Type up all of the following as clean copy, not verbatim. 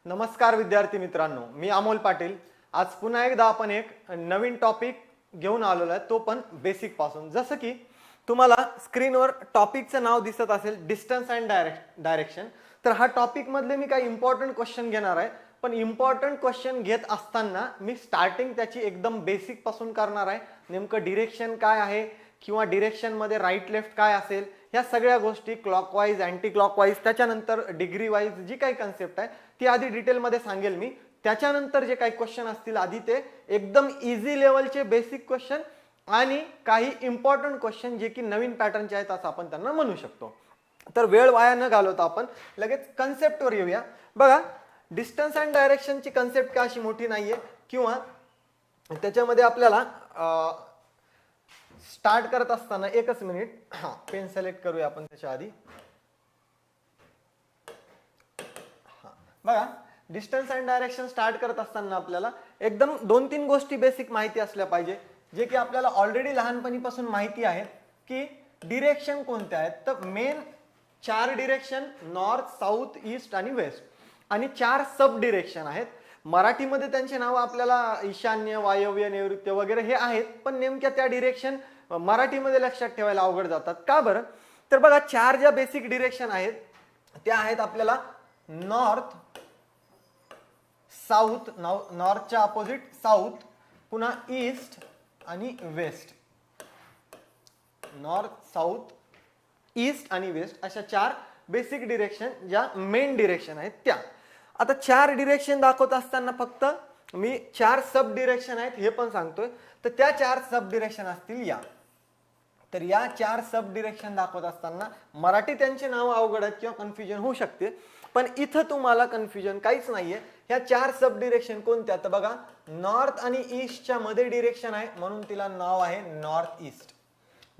नमस्कार विद्यार्थी मित्रांनो, मी अमोल पाटील। आज पुन्हा एकदा आपण एक नवीन टॉपिक घेऊन आलेलो आहे, तो पण बेसिक पासून। जसं की तुम्हाला स्क्रीनवर टॉपिकचं नाव दिसत असेल, डिस्टन्स अँड डायरेक्शन। तर हा टॉपिक मधले मी काही इम्पॉर्टंट क्वेश्चन घेणार आहे, पण इम्पॉर्टंट क्वेश्चन घेत असताना मी स्टार्टिंग त्याची एकदम बेसिक पासून करणार आहे। नेमकं डिरेक्शन काय आहे किंवा डिरेक्शन मध्ये राईट लेफ्ट काय असेल, या सगळ्या गोष्टी क्लॉकवाईज अँटी क्लॉकवाईज, त्याच्यानंतर डिग्री वाईज जी काही कन्सेप्ट आहे ती आधी डिटेल मध्ये सांगेल मी। त्याच्यानंतर जे काही क्वेश्चन असतील आधी ते एकदम इझी लेवलचे बेसिक क्वेश्चन आणि काही इम्पॉर्टंट क्वेश्चन जे की नवीन पॅटर्नचे आहेत असं आपण त्यांना म्हणू शकतो। तर वेळ वाया न घालवता आपण लगेच कन्सेप्टवर येऊया। बघा, डिस्टन्स अँड डायरेक्शनची कन्सेप्ट काय अशी मोठी नाहीये, किंवा त्याच्यामध्ये आपल्याला स्टार्ट करत असताना एकच मिनिट, पेन सिलेक्ट करूया आपण त्याच्या आधी। बघा, डिस्टन्स अँड डायरेक्शन स्टार्ट करत असताना आपल्याला एकदम 2-3 गोष्टी बेसिक माहिती असल्या पाहिजे, जे की आपल्याला ऑलरेडी लहानपणीपासून माहिती आहेत की डिरेक्शन कोणते आहेत। तर main 4 direction, north, south, east आणि वेस्ट, आणि 4 सब डिरेक्शन आहेत। मराठीमध्ये त्यांचे नाव आपल्याला ईशान्य, वायव्य, नैऋत्य वगैरे हे आहेत, पण नेमक्या त्या डिरेक्शन मराठीमध्ये लक्षात ठेवायला अवघड जातात। का बरं? तर बघा, 4 ज्या बेसिक डिरेक्शन आहेत त्या आहेत आपल्याला नॉर्थ, साऊथ, नॉर्थच्या अपोजिट साऊथ, पुन्हा ईस्ट आणि वेस्ट। नॉर्थ, साऊथ, ईस्ट आणि वेस्ट अशा 4 बेसिक डिरेक्शन ज्या मेन डिरेक्शन आहेत त्या। आता 4 डिरेक्शन दाखवत असताना फक्त मी 4 सब डिरेक्शन आहेत हे पण सांगतोय। तर त्या 4 सब डिरेक्शन असतील या। तर या 4 सब डिरेक्शन दाखवत असताना मराठी त्यांचे नाव अवघड आहेत किंवा कन्फ्युजन होऊ शकते, पण इथं तुम्हाला कन्फ्युजन काहीच नाहीये। ह्या 4 सब डिरेक्शन कोणत्या? तर बघा, नॉर्थ आणि ईस्टच्या मध्ये डिरेक्शन आहे म्हणून तिला नाव आहे नॉर्थ ईस्ट।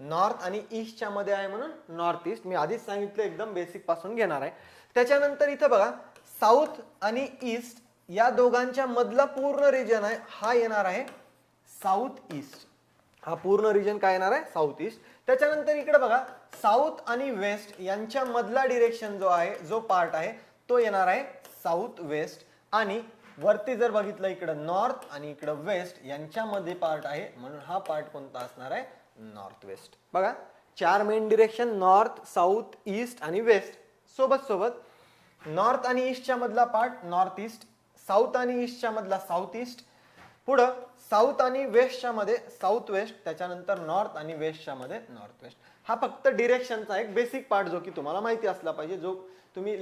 नॉर्थ आणि ईस्टच्या मध्ये आहे म्हणून नॉर्थ ईस्ट। मी आधीच सांगितलं एकदम बेसिक पासून घेणार आहे। त्याच्यानंतर इथं बघा, साऊथ आणि ईस्ट या दोघांच्या मधला पूर्ण रिजन आहे हा येणार आहे साऊथ ईस्ट। हा पूर्ण रिजन काय येणार आहे? South east. त्याच्यानंतर इकडे बघा, साऊथ आणि वेस्ट यांच्या मधला डिरेक्शन जो आहे, जो पार्ट आहे तो येणार आहे साऊथ वेस्ट। आणि वरती जर बघितलं इकडे नॉर्थ आणि इकडे वेस्ट यांच्यामध्ये पार्ट आहे म्हणून हा पार्ट कोणता असणार आहे? North west. बघा, 4 main direction north, south, east आणि वेस्ट, सोबत सोबत नॉर्थ आणि ईस्टच्या मधला पार्ट नॉर्थ ईस्ट, साऊथ आणि ईस्टच्या मधला साऊथ ईस्ट, पुढं साऊथ आणि वेस्टच्या मध्ये साऊथ वेस्ट, त्याच्यानंतर नॉर्थ आणि वेस्टच्या मध्ये नॉर्थ वेस्ट। हा फक्त डिरेक्शनचा एक बेसिक पार्ट जो की तुम्हाला माहिती असला पाहिजे, जो तुम्ही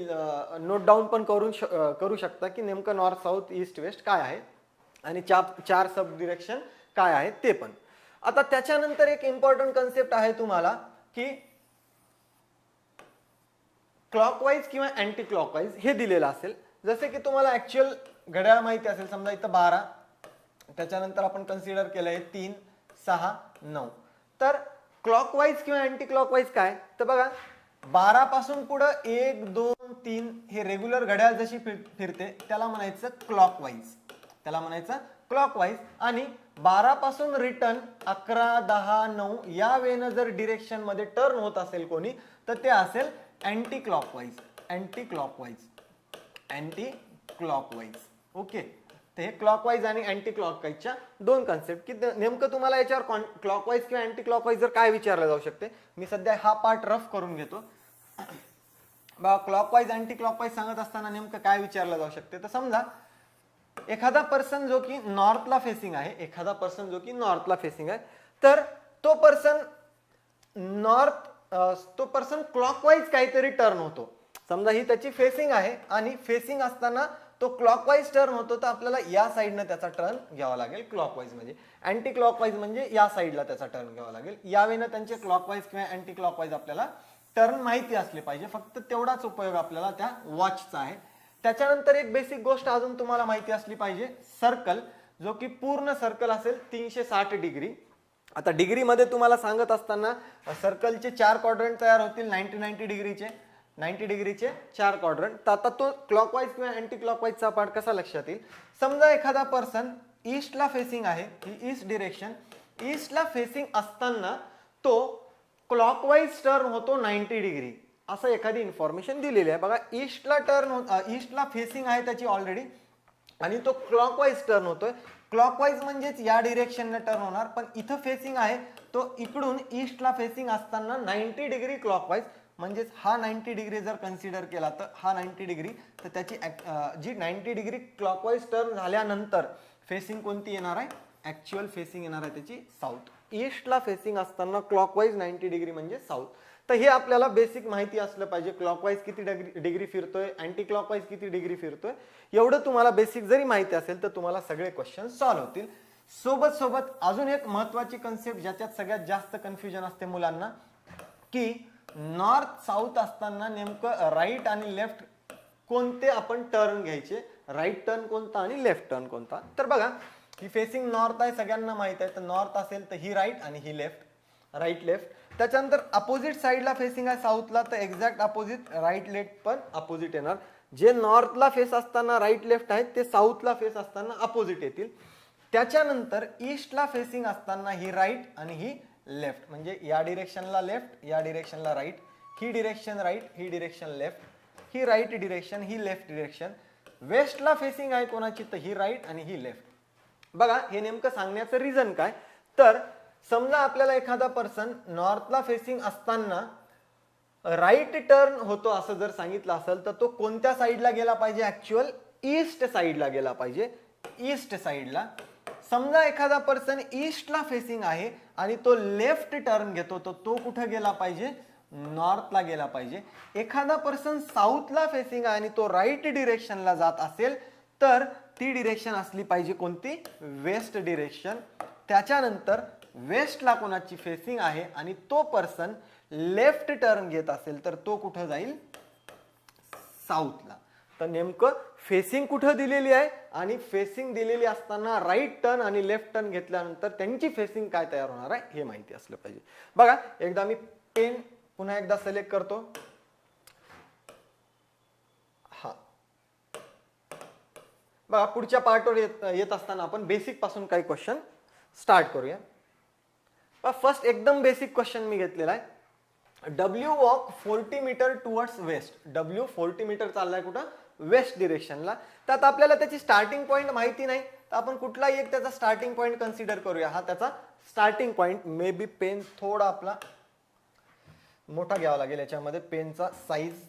नोट डाऊन पण करू शकता की नेमकं नॉर्थ, साऊथ, ईस्ट, वेस्ट काय आहे आणि 4 सब डिरेक्शन काय आहेत ते पण। आता त्याच्यानंतर एक इम्पॉर्टंट कन्सेप्ट आहे तुम्हाला की क्लॉकवाईज किंवा अँटी क्लॉकवाईज हे दिलेलं असेल। जसे की तुम्हाला ऍक्च्युअल घड्याळ माहिती असेल, समजा इथं 12, त्याच्यानंतर आपण कन्सिडर केलंय 3, 6, 9। तर क्लॉकवाईज किंवा अँटी क्लॉकवाईज काय? तर बघा, 12 पासून पुढे 1, 2, 3 हे रेग्युलर घड्याळ जशी फिरते त्याला म्हणायचं क्लॉकवाईज, त्याला म्हणायचं क्लॉकवाईज। आणि 12 पासून रिटर्न 11, 10, 9 या वेळेनं जर डिरेक्शन मध्ये टर्न होत असेल कोणी, तर ते असेल anti clockwise. Anti clockwise, anti clockwise, okay. ते क्लॉकवाईज आणि अँटी क्लॉकवाईजच्या 2 कन्सेप्ट की नेमकं तुम्हाला याच्यावर क्लॉकवाईज किंवा अँटी क्लॉकवाईज जर काय विचारलं जाऊ शकते, मी सध्या हा पार्ट रफ करून घेतो। बघा, क्लॉकवाईज अँटी क्लॉकवाईज सांगत असताना नेमकं काय विचारलं जाऊ शकते, तर समजा एखादा पर्सन जो की नॉर्थला फेसिंग आहे, एखादा पर्सन जो की नॉर्थला फेसिंग आहे, तर तो पर्सन क्लॉकवाईज काहीतरी टर्न होतो। समजा ही त्याची फेसिंग आहे आणि फेसिंग असताना तो क्लॉकवाईज टर्न होतो, तर आपल्याला या साईडनं त्याचा टर्न घ्यावा लागेल क्लॉकवाईज मध्ये। अँटी क्लॉकवाईज म्हणजे या साईडला त्याचा टर्न घ्यावा लागेल। यावेळेनं त्यांचे क्लॉकवाईज किंवा अँटी क्लॉकवाईज आपल्याला टर्न माहिती असले पाहिजे, फक्त तेवढाच उपयोग आपल्याला त्या वॉचचा आहे। त्याच्यानंतर एक बेसिक गोष्ट अजून तुम्हाला माहिती असली पाहिजे, सर्कल, जो की पूर्ण सर्कल असेल 360 डिग्री। आता डिग्री मध्ये तुम्हाला सांगत असताना सर्कलचे 4 क्वाड्रंट तयार होतील 90 डिग्रीचे, 90 डिग्रीचे 4 क्वाड्रंट। तर आता तो क्लॉकवाईज किंवा अँटी क्लॉकवाईजचा पार्ट कसा लक्षात येईल? समजा एखादा पर्सन ईस्टला फेसिंग आहे, ही ईस्ट डिरेक्शन, ईस्टला फेसिंग असताना तो क्लॉकवाईज टर्न होतो 90 डिग्री, असं एखादी इन्फॉर्मेशन दिलेली आहे. बघा ईस्टला फेसिंग आहे त्याची ऑलरेडी आणि तो क्लॉकवाईज टर्न होतोय. क्लॉकवाईज म्हणजेच या डिरेक्शनने टर्न होणार, पण इथं फेसिंग आहे तो इकडून ईस्टला फेसिंग असताना 90 डिग्री क्लॉकवाईज, म्हणजेच हा 90 डिग्री जर कन्सिडर केला तर हा 90 डिग्री, तर त्याची जी 90 डिग्री क्लॉकवाईज टर्न झाल्यानंतर फेसिंग कोणती येणार आहे, ऍक्च्युअल फेसिंग येणार आहे त्याची साऊथ. ईस्टला फेसिंग असताना क्लॉकवाईज 90 डिग्री म्हणजे साऊथ. तर हे आपल्याला बेसिक माहिती असलं पाहिजे. क्लॉकवाईज किती डिग्री फिरतोय, अँटी क्लॉकवाईज किती डिग्री फिरतोय, एवढं तुम्हाला बेसिक जरी माहिती असेल तर तुम्हाला सगळे क्वेश्चन सॉल्व्ह होतील. सोबत सोबत अजून एक महत्वाची कन्सेप्ट ज्याच्यात सगळ्यात जास्त कन्फ्युजन असते मुलांना, की नॉर्थ साऊथ असताना नेमकं राईट आणि लेफ्ट कोणते आपण टर्न घ्यायचे, राईट टर्न कोणता आणि लेफ्ट टर्न कोणता. तर बघा ही फेसिंग नॉर्थ आहे, सगळ्यांना माहित आहे. तर नॉर्थ असेल तर ही राईट आणि ही लेफ्ट, राईट लेफ्ट. त्याच्यानंतर अपोजिट साईडला फेसिंग आहे साऊथला, तर एक्झॅक्ट अपोजिट राईट लेफ्ट पण अपोजिट येणार. जे नॉर्थला फेस असताना राईट लेफ्ट आहेत ते साऊथला फेस असताना अपोजिट येतील. त्याच्यानंतर ईस्टला फेसिंग असताना ही राईट आणि ही लेफ्ट, म्हणजे या डिरेक्शनला लेफ्ट, या डिरेक्शनला राईट, ही डिरेक्शन राईट, ही डिरेक्शन लेफ्ट, ही राईट डिरेक्शन, ही लेफ्ट डिरेक्शन. वेस्टला फेसिंग आहे कोणाची, तर ही राईट आणि ही लेफ्ट. बघा हे नेमकं सांगण्याचं रिझन काय, तर समजा आपल्याला एखादा पर्सन नॉर्थला फेसिंग असताना राईट टर्न होतो असं जर सांगितलं असेल, तर तो कोणत्या साईडला गेला पाहिजे, ऍक्च्युअल ईस्ट साईडला गेला पाहिजे, ईस्ट साईडला. समजा एखादा पर्सन ईस्टला फेसिंग आहे आणि तो लेफ्ट टर्न घेतो, तर तो कुठे गेला पाहिजे, नॉर्थला गेला पाहिजे. एखादा पर्सन साऊथला फेसिंग आहे आणि तो राईट डिरेक्शनला जात असेल तर ती डिरेक्शन असली पाहिजे कोणती, वेस्ट डिरेक्शन. त्याच्यानंतर वेस्टला कोणाची फेसिंग आहे आणि तो पर्सन लेफ्ट टर्न घेत असेल तर तो कुठं जाईल, साऊथला. तर नेमकं फेसिंग कुठं दिलेली आहे आणि फेसिंग दिलेली असताना राईट टर्न आणि लेफ्ट टर्न घेतल्यानंतर त्यांची फेसिंग काय तयार होणार आहे हे माहिती असलं पाहिजे. बघा एकदा मी पेन पुन्हा एकदा सिलेक्ट करतो. हा बघा पुढच्या पार्टवर येत असताना आपण बेसिक पासून काही क्वेश्चन स्टार्ट करूया. फर्स्ट एकदम बेसिक क्वेश्चन मी घेतलेला आहे. W walk 40 meter towards west. W 40 meter चाललाय कुठं, वेस्ट डिरेक्शनला. त्यात आपल्याला त्याची स्टार्टिंग पॉईंट माहिती नाही, तर आपण कुठलाही एक त्याचा स्टार्टिंग पॉईंट कन्सिडर करूया. हा त्याचा starting point. Maybe pen थोडा आपला मोठा घ्यावा लागेल, याच्यामध्ये पेनचा साईज.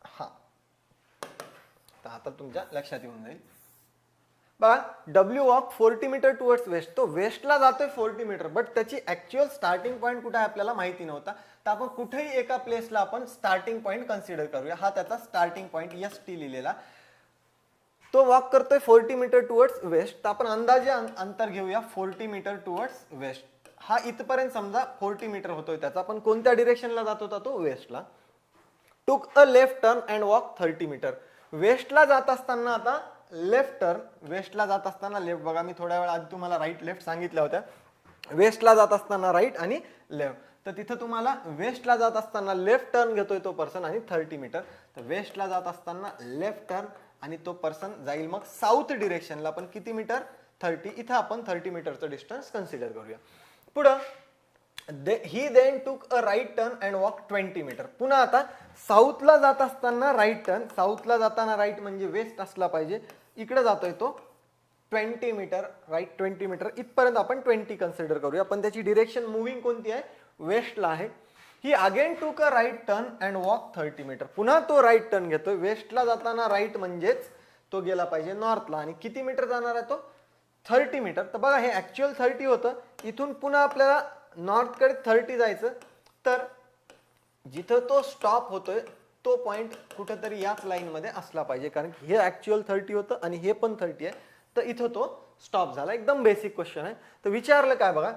हा तर आता तुमच्या लक्षात येऊन जाईल. बघा W walk 40 meter towards west, तो वेस्टला जातोय 40 मीटर, बट त्याची ऍक्च्युअल स्टार्टिंग पॉईंट कुठे आहे आपल्याला माहिती नव्हता. तर आपण कुठेही एका प्लेसला आपण स्टार्टिंग पॉईंट कन्सिडर करूया. हा त्याचा स्टार्टिंग पॉईंट ST लिहिलेला. तो वॉक करतोय 40 मीटर टुवर्ड्स वेस्ट. तर आपण अंदाजे अंतर घेऊया 40 मीटर टुवर्ड्स वेस्ट. हा इथपर्यंत समजा 40 मीटर होतोय त्याचा, पण कोणत्या डिरेक्शनला जात होता तो, वेस्टला. Took a left turn and walk 30 meter. वेस्टला जात असताना आता लेफ्ट टर्न, वेस्टला जात असताना लेफ्ट. बघा मी थोड्या वेळ आधी तुम्हाला राईट लेफ्ट सांगितल्या होत्या. वेस्टला जात असताना राईट आणि लेफ्ट. तर तिथं तुम्हाला वेस्टला जात असताना लेफ्ट टर्न घेतोय तो पर्सन आणि 30 मीटर. तर वेस्टला जात असताना लेफ्ट टर्न आणि तो पर्सन जाईल मग साऊथ डिरेक्शनला, पण किती मीटर, 30. इथं आपण 30 मीटरचं डिस्टन्स कन्सिडर करूया. पुढं he then took a right turn and walk 20 meter. पुन्हा आता साऊथला जात असताना राईट टर्न, साऊथला जाताना राईट म्हणजे वेस्ट असला पाहिजे, इकडे जातोय तो 20 मीटर, राईट 20 मीटर. इथपर्यंत आपण 20 कन्सिडर करूया, पण त्याची डिरेक्शन मुव्हिंग कोणती आहे, वेस्टला आहे. He again took a right turn and walk 30 meter. पुन्हा तो राईट टर्न घेतोय, वेस्टला जाताना राईट म्हणजेच तो गेला पाहिजे नॉर्थला, आणि किती मीटर जाणार आहे तो, 30 मीटर. तर बघा हे ऍक्च्युअल 30 होतं, इथून पुन्हा आपल्याला नॉर्थकडे 30 जायचं. तर जिथं तो स्टॉप होतोय तो पॉइंट कुठेतरी याच लाईन मध्ये असला पाहिजे, कारण हे ऍक्च्युअल 30 होतं आणि हे पण 30 आहे. तर इथं तो स्टॉप झाला. एकदम बेसिक क्वेश्चन आहे. तर विचारलं काय बघा,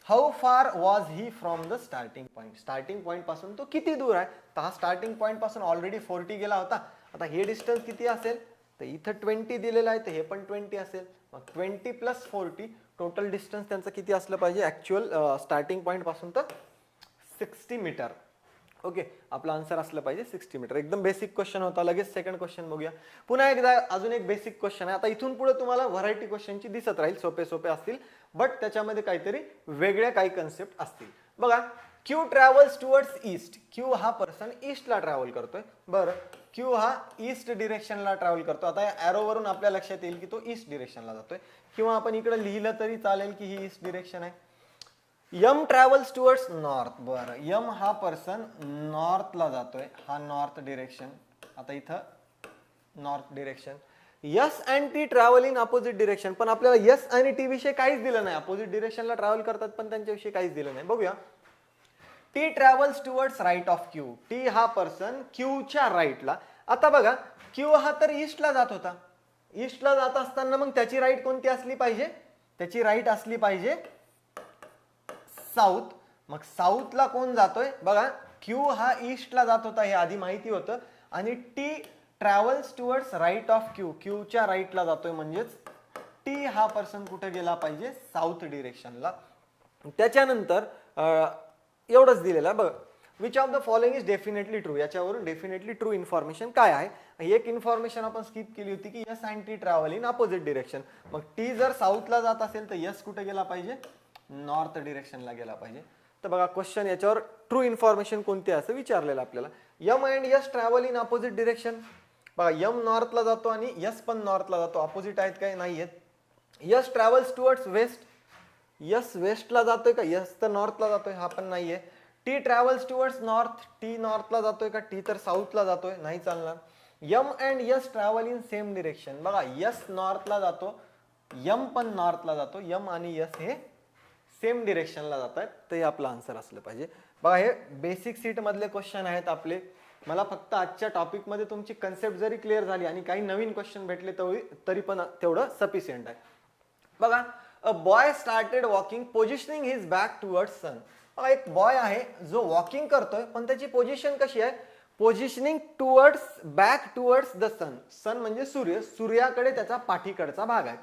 हाऊ फार was he from the starting point. Starting point पासून तो किती दूर आहे. तर हा स्टार्टिंग पॉईंट पासून ऑलरेडी 40 गेला होता. आता हे डिस्टन्स किती असेल, तर इथं 20 दिलेलं आहे, तर हे पण 20 असेल. मग 20 + 40 टोटल डिस्टन्स त्यांचं किती असलं पाहिजे, ऍक्च्युअल स्टार्टिंग पॉईंट पासून तर 60 मीटर. ओके, आपला आन्सर असलं पाहिजे 60 मीटर. एकदम बेसिक क्वेश्चन होता. लगेच सेकंड क्वेश्चन बघूया. पुन्हा एकदा अजून एक बेसिक क्वेश्चन आहे. आता इथून पुढे तुम्हाला व्हरायटी क्वेश्चनची दिसत राहील, सोपे सोपे असतील, बट त्याच्यामध्ये काहीतरी वेगळ्या काही कन्सेप्ट असतील. बघा Q travels towards east. Q हा पर्सन ईस्टला ट्रॅव्हल करतोय. बरं, क्यू हा ईस्ट डिरेक्शनला ट्रॅव्हल करतो. आता या ॲरोवरून आपल्या लक्षात येईल की तो ईस्ट डिरेक्शनला जातोय, किंवा आपण इकडे लिहिलं तरी चालेल की ही ईस्ट डिरेक्शन आहे. M travels towards north. बरं, यम हा पर्सन नॉर्थला जातोय, हा नॉर्थ डिरेक्शन. आता इथं north direction. S and T travel in opposite direction. पण आपल्याला यस आणि टी विषयी काहीच दिलं नाही. अपोजिट डिरेक्शनला ट्रॅव्हल करतात पण त्यांच्याविषयी काहीच दिलं नाही. बघूया. T travels towards right of Q. T हा पर्सन क्यूच्या राईटला. आता बघा, क्यू हा तर ईस्टला जात होता. ईस्टला जात असताना मग त्याची राईट कोणती असली पाहिजे? त्याची राईट असली पाहिजे साऊथ. मग साऊथला कोण जातोय? बघा, क्यू हा ईस्टला जात होता हे आधी माहिती होतं, आणि T travels towards right of Q. क्यूच्या राईटला जातोय, म्हणजेच टी हा पर्सन कुठे गेला पाहिजे? साऊथ डिरेक्शनला. त्याच्यानंतर एवढंच दिलेलं आहे बघ. Which of the following is definitely true. याच्यावरून डेफिनेटली ट्रू इन्फॉर्मेशन काय आहे? एक इन्फॉर्मेशन आपण स्किप केली होती की S and T travel in opposite direction. मग टी जर साऊथला जात असेल तर यस कुठे गेला पाहिजे? नॉर्थ डिरेक्शनला गेला पाहिजे. तर बघा, क्वेश्चन याच्यावर ट्रू इन्फॉर्मेशन कोणती आहे असं विचारलेलं आपल्याला. M and S travel in opposite direction. बघा, यम नॉर्थला जातो आणि यस पण नॉर्थला जातो. अपोजिट आहेत काय? नाही आहेत. S travels towards west. S वेस्टला जातोय का? यस तर नॉर्थला जातोय, हा पण नाहीये. T travels towards north. T नॉर्थला जातोय का? टी तर साऊथला जातोय, नाही चालणार. M and S travel in same direction. बघा, यस नॉर्थला जातो, यम पण नॉर्थला जातो. यम आणि यस हे सेम डिरेक्शनला जात आहेत, तर हे आपलं आन्सर असलं पाहिजे. बघा, हे बेसिक सीट मधले क्वेश्चन आहेत आपले. मला फक्त आजच्या टॉपिकमध्ये तुमची कन्सेप्ट जरी क्लिअर झाली आणि काही नवीन क्वेश्चन भेटले तरी पण तेवढं सफिशियंट आहे. बघा, a boy started walking positioning his back towards sun. एक बॉय आहे जो वॉकिंग करतोय, पण त्याची पोझिशन कशी आहे? Positioning towards back towards the sun. Sun म्हणजे सूर्य. सूर्याकडे त्याचा पाठीकडचा भाग आहे.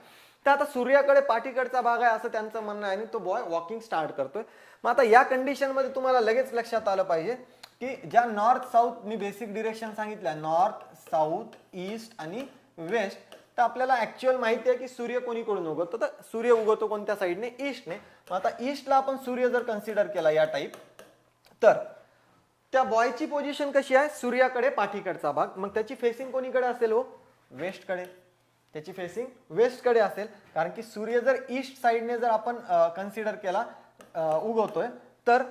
तर आता सूर्याकडे पाठीकडचा भाग आहे असं त्यांचं म्हणणं आहे, आणि तो बॉय वॉकिंग स्टार्ट करतोय. मग आता या कंडिशनमध्ये तुम्हाला लगेच लक्षात आलं पाहिजे की ज्या नॉर्थ साऊथ मी बेसिक डिरेक्शन सांगितल्या, नॉर्थ साऊथ ईस्ट आणि वेस्ट, तर आपल्याला ऍक्च्युअल माहिती आहे की सूर्य कोणीकडून उगवतो? तर सूर्य उगवतो कोणत्या साईडने? ईस्टने. मग आता ईस्टला आपण सूर्य जर कन्सिडर केला या टाईप, तर त्या बॉयची पोझिशन कशी आहे? सूर्याकडे पाठीकडचा भाग. मग त्याची फेसिंग कोणीकडे असेल हो? वेस्टकडे. त्याची फेसिंग वेस्टकडे असेल, कारण की सूर्य जर ईस्ट साईडने जर आपण कन्सिडर केला उगवतोय, तर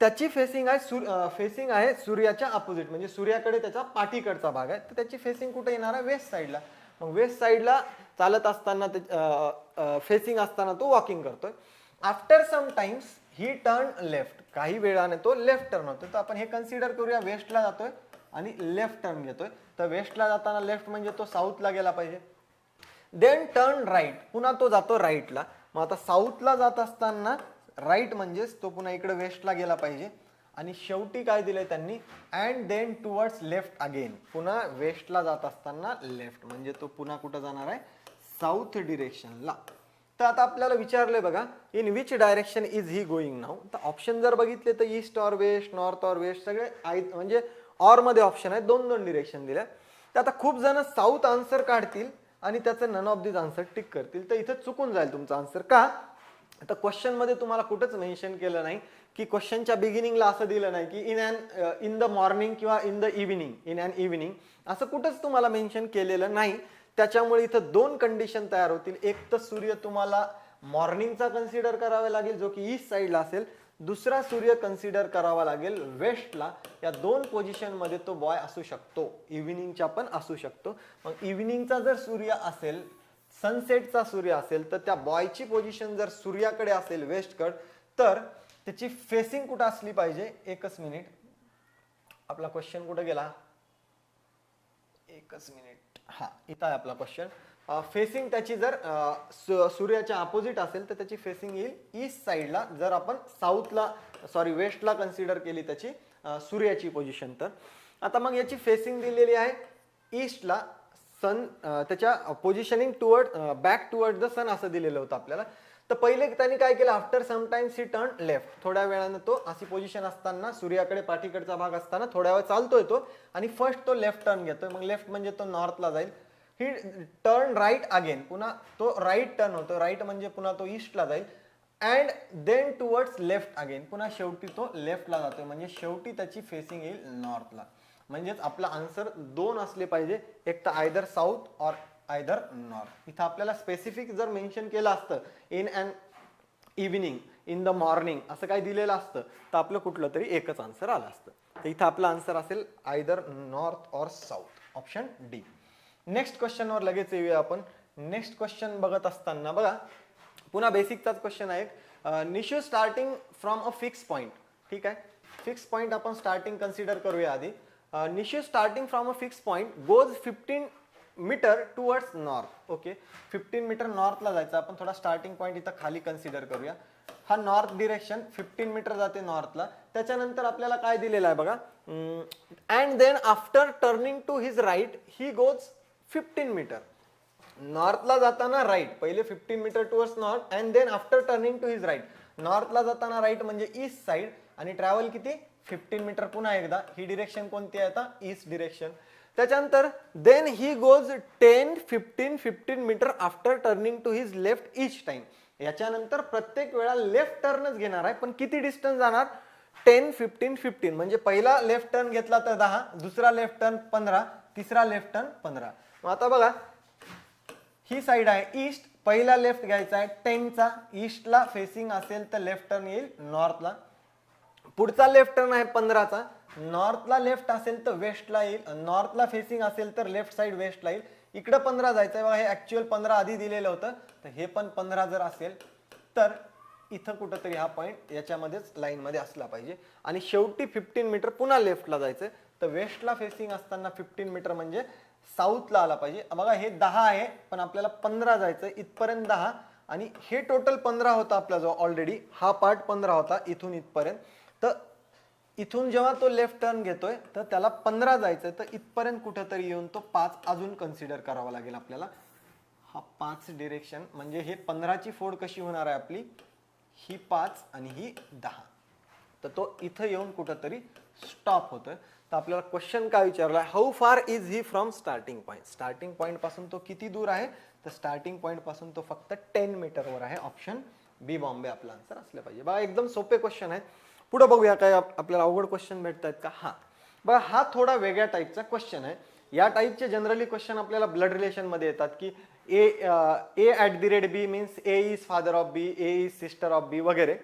त्याची फेसिंग आहे सूर्याच्या अपोजिट, म्हणजे सूर्याकडे त्याचा पाठीकडचा भाग आहे. तर त्याची फेसिंग कुठे येणार आहे? वेस्ट साईडला. मग वेस्ट साईडला चालत असताना फेसिंग असताना तो वॉकिंग करतोय. After some times he turn left. काही वेळाने तो लेफ्ट टर्न होतोय. तर आपण हे कन्सिडर करूया, वेस्टला जातोय आणि लेफ्ट टर्न घेतोय. तर वेस्टला जाताना लेफ्ट म्हणजे तो साऊथला गेला पाहिजे. Then turn right. पुन्हा तो जातो राईटला. मग आता साऊथला जात असताना राईट म्हणजेच तो पुन्हा इकडे वेस्टला गेला पाहिजे. आणि शेवटी काय दिलंय त्यांनी? And then towards left again. पुन्हा वेस्टला जात असताना लेफ्ट, म्हणजे तो पुन्हा कुठं जाणार आहे? साऊथ डिरेक्शनला. तर आता आपल्याला विचारलंय बघा, in which direction is he going now. तर ऑप्शन जर बघितले तर east or west, north or west, सगळे म्हणजे ऑर मध्ये ऑप्शन आहेत. 2-2 डिरेक्शन दिल्या. तर आता खूप जण साऊथ आन्सर काढतील आणि त्याचं none of this answer tick करतील. तर इथं चुकून जाईल तुमचा आन्सर. का? आता क्वेश्चन मध्ये तुम्हाला कुठंच मेन्शन केलं नाही की, क्वेश्चनच्या बिगिनिंगला असं दिलं नाही की इन द मॉर्निंग किंवा in the evening, in an evening, असं कुठंच तुम्हाला मेन्शन केलेलं नाही. त्याच्यामुळे इथं 2 कंडिशन तयार होतील. एक तर सूर्य तुम्हाला मॉर्निंगचा कन्सिडर करावा लागेल, जो की ईस्ट साईडला असेल. दुसरा सूर्य कन्सिडर करावा लागेल वेस्टला. या 2 पोझिशन मध्ये तो बॉय असू शकतो. इव्हिनिंगच्या पण असू शकतो. मग इव्हिनिंगचा जर सूर्य असेल, सनसेटचा सूर्य असेल, तर त्या बॉयची पोझिशन जर सूर्याकडे असेल वेस्टकड, तर त्याची फेसिंग कुठं असली पाहिजे? एकच मिनिट, आपला क्वेश्चन कुठं गेला? एकच मिनिट. हा, इथं आहे आपला क्वेश्चन. फेसिंग त्याची जर सूर्याच्या अपोजिट असेल तर त्याची फेसिंग येईल ईस्ट साईडला. जर आपण वेस्टला कन्सिडर केली त्याची सूर्याची पोझिशन, तर आता मग याची फेसिंग दिलेली आहे ईस्टला. सन त्याच्या पोझिशनिंग बॅक टुवर्ड द सन असं दिलेलं होतं आपल्याला. तर पहिले त्यांनी काय केलं? After sometimes he turn left. थोड्या वेळाने तो अशी पोझिशन असताना, सूर्याकडे पाठीकडचा भाग असताना थोड्या वेळ चालतोय तो, आणि फर्स्ट तो लेफ्ट टर्न घेतोय. मग लेफ्ट म्हणजे तो नॉर्थला जाईल. He turn right again. पुन्हा तो राईट टर्न होतो. राईट म्हणजे पुन्हा तो ईस्टला जाईल. And then towards left again, पुन्हा शेवटी तो लेफ्टला जातोय, म्हणजे शेवटी त्याची फेसिंग येईल नॉर्थला. म्हणजेच आपला आन्सर दोन असले पाहिजे, एक तर आयदर साऊथ और आयदर नॉर्थ. इथं आपल्याला स्पेसिफिक जर मेन्शन केलं असतं in and evening, in the morning असं काही दिलेलं असतं तर आपलं कुठलं तरी एकच आन्सर आलं असतं. तर इथं आपला आन्सर असेल आयदर नॉर्थ और साऊथ, ऑप्शन डी. नेक्स्ट क्वेश्चनवर लगेच येऊया आपण. नेक्स्ट क्वेश्चन बघत असताना बघा पुन्हा बेसिकचाच क्वेश्चन आहे. Nishu starting from a fix point. ठीक आहे, फिक्स पॉइंट आपण स्टार्टिंग कन्सिडर करूया आधी. Nishu starting from a fix point goes 15 meter towards north. Okay, 15 meter नॉर्थला जायचं. आपण थोडा स्टार्टिंग पॉइंट इथं खाली कन्सिडर करूया. हा नॉर्थ डिरेक्शन 15 मीटर जाते नॉर्थला. त्याच्यानंतर आपल्याला काय दिलेलं आहे बघा, and then after turning to his right he goes 15 meter. नॉर्थला जाताना राईट, पहिले 15 meter towards north and then after turning to his right. नॉर्थला जाताना राईट म्हणजे ईस्ट साइड आणि ट्रॅव्हल किती 15 मीटर. पुन्हा एकदा ही डिरेक्शन कोणती आहे आता, ईस्ट डिरेक्शन. त्याच्यानंतर then he goes 10 15 15 metre after turning to his left each time. याच्यानंतर प्रत्येक वेळा लेफ्ट टर्नच घेणार आहे, पण किती डिस्टन्स जाणार 10 15 15. म्हणजे पहिला लेफ्ट टर्न घेतला तर 10, दुसरा लेफ्ट टर्न 15, तिसरा लेफ्ट टर्न 15. मग आता बघा ही साइड आहे ईस्ट, पहिला लेफ्ट घ्यायचा आहे 10चा, ईस्टला फेसिंग असेल तर लेफ्ट टर्न येईल नॉर्थला. पुढचा लेफ्ट टर्न आहे 15चा, नॉर्थला लेफ्ट असेल तर वेस्टला येईल, नॉर्थला फेसिंग असेल तर लेफ्ट साइड वेस्टला येईल. इकडे 15 जायचं आहे बघा, हे ऍक्च्युअल 15 आधी दिलेलं होतं, तर हे पण 15 जर असेल तर इथं कुठंतरी हा पॉइंट याच्यामध्येच लाईन मध्ये असला पाहिजे. आणि शेवटी 15 मीटर पुन्हा लेफ्टला जायचं, तर वेस्टला फेसिंग असताना 15 मीटर म्हणजे साऊथला आला पाहिजे. बघा हे 10 आहे पण आपल्याला 15 जायचं, इथपर्यंत 10 आणि हे टोटल 15 होता आपला जो ऑलरेडी हा पार्ट 15 होता इथून इथपर्यंत. तर इथून जेव्हा तो लेफ्ट टर्न घेतोय तर त्याला 15 जायचं, तर इथपर्यंत कुठेतरी येऊन तो 5 अजून कन्सिडर करावा लागेल आपल्याला. हा 5 डिरेक्शन म्हणजे हे 15ची फोड कशी होणार आहे आपली, ही 5 आणि ही 10. तर तो इथं येऊन कुठेतरी स्टॉप होतोय. तर आपल्याला क्वेश्चन काय विचारलाय, how far is he from starting point. Starting point पासून तो किती दूर आहे, तर स्टार्टिंग पॉइंट पासून तो फक्त 10 मीटरवर आहे. ऑप्शन बी बॉम्बे आपला आन्सर असलं पाहिजे. बघा एकदम सोपे क्वेश्चन आहेत. पुढे बघूया काय आपल्याला अवघड क्वेश्चन भेटत आहेत का. हा बघा हा थोडा वेगळ्या टाईपचा क्वेश्चन आहे. या टाईपचे जनरली क्वेश्चन आपल्याला ब्लड रिलेशन मध्ये येतात की A@B means A is father of B, A is sister of B वगैरे.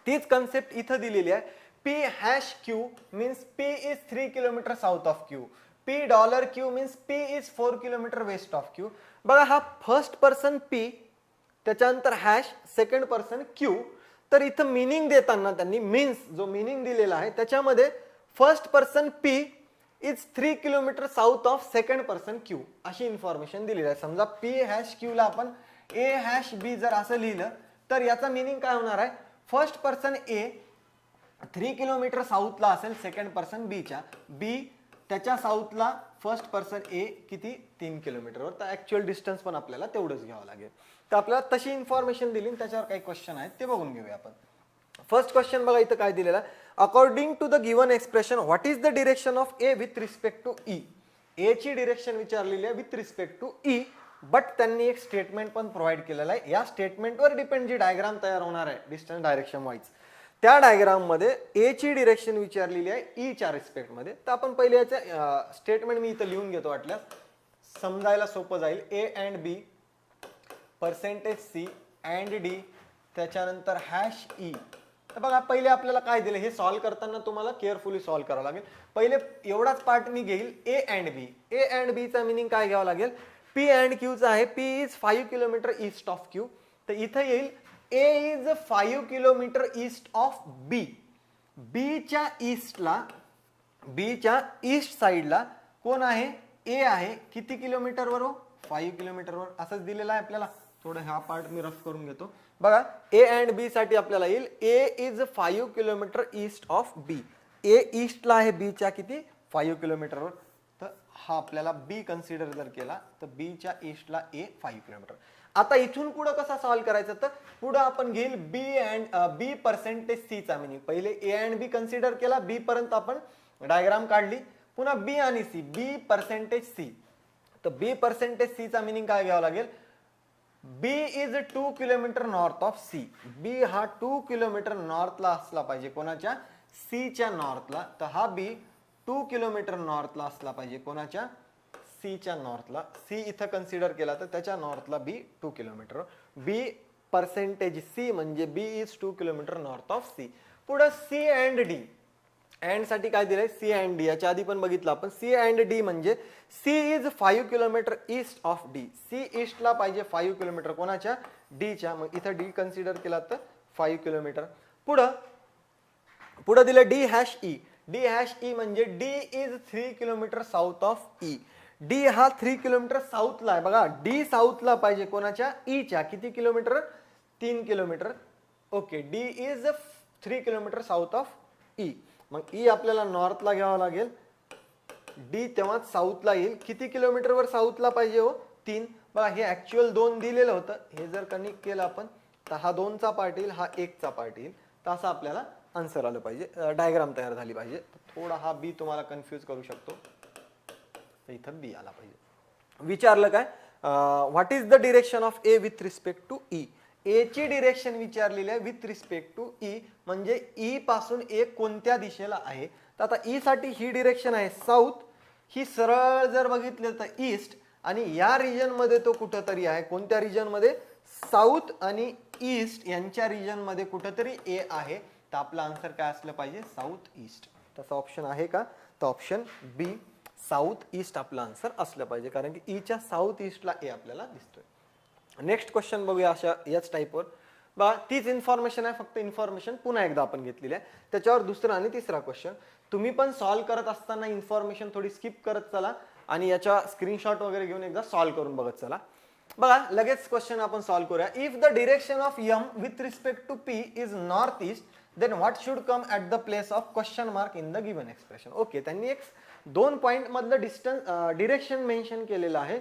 तीच कन्सेप्ट इथं दिलेली आहे. P#Q means P is 3 kilometer south of Q, $P means P is 4 kilometer west of Q. बघा हा फर्स्ट पर्सन P, त्याच्यानंतर hash second person Q. तर इथं मिनिंग देताना त्यांनी मीन्स जो मिनिंग दिलेला आहे त्याच्यामध्ये first person P is 3 kilometer south of second person Q अशी इन्फॉर्मेशन दिलेली आहे. समजा P#Q ला आपण A#B जर असं लिहिलं तर याचा मिनिंग काय होणार आहे, फर्स्ट पर्सन A 3 किलोमीटर साऊथला असेल सेकंड पर्सन बीच्या, बी त्याच्या साऊथला फर्स्ट पर्सन ए किती 3 किलोमीटरवर. तर ऍक्च्युअल डिस्टन्स पण आपल्याला तेवढंच घ्यावं लागेल. तर आपल्याला तशी इन्फॉर्मेशन दिली, त्याच्यावर काही क्वेश्चन आहेत ते बघून घेऊया आपण. फर्स्ट क्वेश्चन बघा इथं काय दिलेलं आहे, according to the given expression what is the direction of A with respect to E. A ची डिरेक्शन विचारलेली आहे with respect to E, but त्यांनी एक स्टेटमेंट पण प्रोव्हाइड केलेलं आहे. या स्टेटमेंटवर डिपेंड जी डायग्राम तयार होणार आहे डिस्टन्स डायरेक्शन वाईज, त्या डायग्राम मध्ये ए ची डिरेक्शन विचारलेली आहे ई च्या रिस्पेक्ट मध्ये. तर आपण पहिले याचं स्टेटमेंट मी इथं लिहून घेतो वाटल्यास समजायला सोपं जाईल. A and B percentage C and D त्याच्यानंतर हॅश ई. तर बघा पहिले आपल्याला काय दिलं हे सॉल्व्ह करताना तुम्हाला केअरफुली सॉल्व्ह करावं लागेल. पहिले एवढाच पार्ट मी घेईल ए अँड बी. ए अँड बी चा मिनिंग काय घ्यावं लागेल, पी अँड क्यू चा आहे P is 5 kilometre east of Q. तर इथं येईल ए इज 5 किलोमीटर ईस्ट ऑफ बी. बीच्या ईस्टला, बीच्या ईस्ट साइडला कोण आहे, ए आहे. किती किलोमीटरवर हो, 5 किलोमीटरवर असंच दिलेलं आहे आपल्याला. थोडं हा पार्ट मी रफ करून घेतो. बघा ए अँड बी साठी आपल्याला येईल ए is 5 kilometre east of B. A ईस्टला आहे बीच्या किती 5 किलोमीटरवर. तर हा आपल्याला बी कन्सिडर जर केला तर बीच्या ईस्टला ए 5 किलोमीटर. आता इथून पुढे कसा सॉल्व्ह करायचं, तर पुढे आपण घेईल बी अँड बी पर्सेंटेज सी चा मिनिंग. पहिले ए अँड बी कन्सिडर केला, बी पर्यंत आपण डायग्राम काढली, पुन्हा बी आणि सी, बी पर्सेंटेज सी. तर बी पर्सेंटेज सी चा मिनिंग काय घ्यावं लागेल, B is 2 kilometre north of C. B हा 2 किलोमीटर नॉर्थला असला पाहिजे. कोणाच्या? सीच्या नॉर्थला. तर हा बी 2 किलोमीटर नॉर्थला असला पाहिजे. कोणाच्या? सीच्या नॉर्थला. सी इथं कन्सिडर केला तर त्याच्या नॉर्थला B 2 kilometer. B percentage C म्हणजे B is 2 kilometre north of C. पुढे सी अँड डी. अँड साठी काय दिलंय? C and D. याच्या आधी पण बघितलं आपण. सी अँड डी म्हणजे C is 5 kilometre east of D. C ईस्टला पाहिजे 5 किलोमीटर. कोणाच्या? डीच्या. मग इथं डी कन्सिडर केला तर 5 किलोमीटर. पुढं दिलं D hash E. D hash E म्हणजे D is 3 kilometer south of E. D हा 3 किलोमीटर साऊथला आहे. बघा, डी साऊथला पाहिजे. कोणाच्या? ईच्या. किती kilometre? 3 kilometre. Okay, D is 3 kilometer south of E. मग ई आपल्याला नॉर्थला घ्यावा लागेल. डी तेव्हा साऊथला येईल. किती किलोमीटरवर साऊथला पाहिजे हो? 3. बघा, हे ऍक्च्युअल 2 दिलेलं होतं. हे जर कनेक्ट केलं आपण तर हा 2चा पार्ट येईल, हा 1चा पार्ट येईल. तर असं आपल्याला आन्सर आलं पाहिजे. डायग्राम तयार झाली पाहिजे. थोडा हा बी तुम्हाला कन्फ्यूज करू शकतो. तर इथं बी आला पाहिजे. विचारलं काय? What is the direction of A with respect to E. A ची डिरेक्शन विचारलेली आहे विथ रिस्पेक्ट टू ई. म्हणजे ई पासून ए कोणत्या दिशेला आहे. तर आता ई साठी ही डिरेक्शन आहे साऊथ. ही सरळ जर बघितलं तर ईस्ट. आणि या रिजन मध्ये तो कुठंतरी आहे. कोणत्या रिजन मध्ये? साऊथ आणि ईस्ट यांच्या रिजन मध्ये कुठंतरी ए आहे. तर आपला आन्सर काय असलं पाहिजे? South east. तसा ऑप्शन आहे का? तर ऑप्शन बी साऊथ ईस्ट आपलं आन्सर असलं पाहिजे. कारण की ईच्या साऊथ ईस्टला ए आपल्याला दिसतोय. नेक्स्ट क्वेश्चन बघूया अशा याच टाईपवर. बघा, तीच इन्फॉर्मेशन आहे, फक्त इन्फॉर्मेशन पुन्हा एकदा आपण घेतलेली आहे. त्याच्यावर दुसरा आणि तिसरा क्वेश्चन. तुम्ही पण सॉल्व्ह करत असताना इन्फॉर्मेशन थोडी स्किप करत चला आणि याच्या स्क्रीनशॉट वगैरे घेऊन एकदा सॉल्व्ह करून बघत चला. बघा, लगेच क्वेश्चन आपण सॉल्व्ह करूया. If the direction of M with respect to P is north east then what should come at the place of question mark in the given expression. Okay, त्यांनी एक 2 पॉईंट मधलं डिस्टन्स डिरेक्शन मेन्शन केलेलं आहे.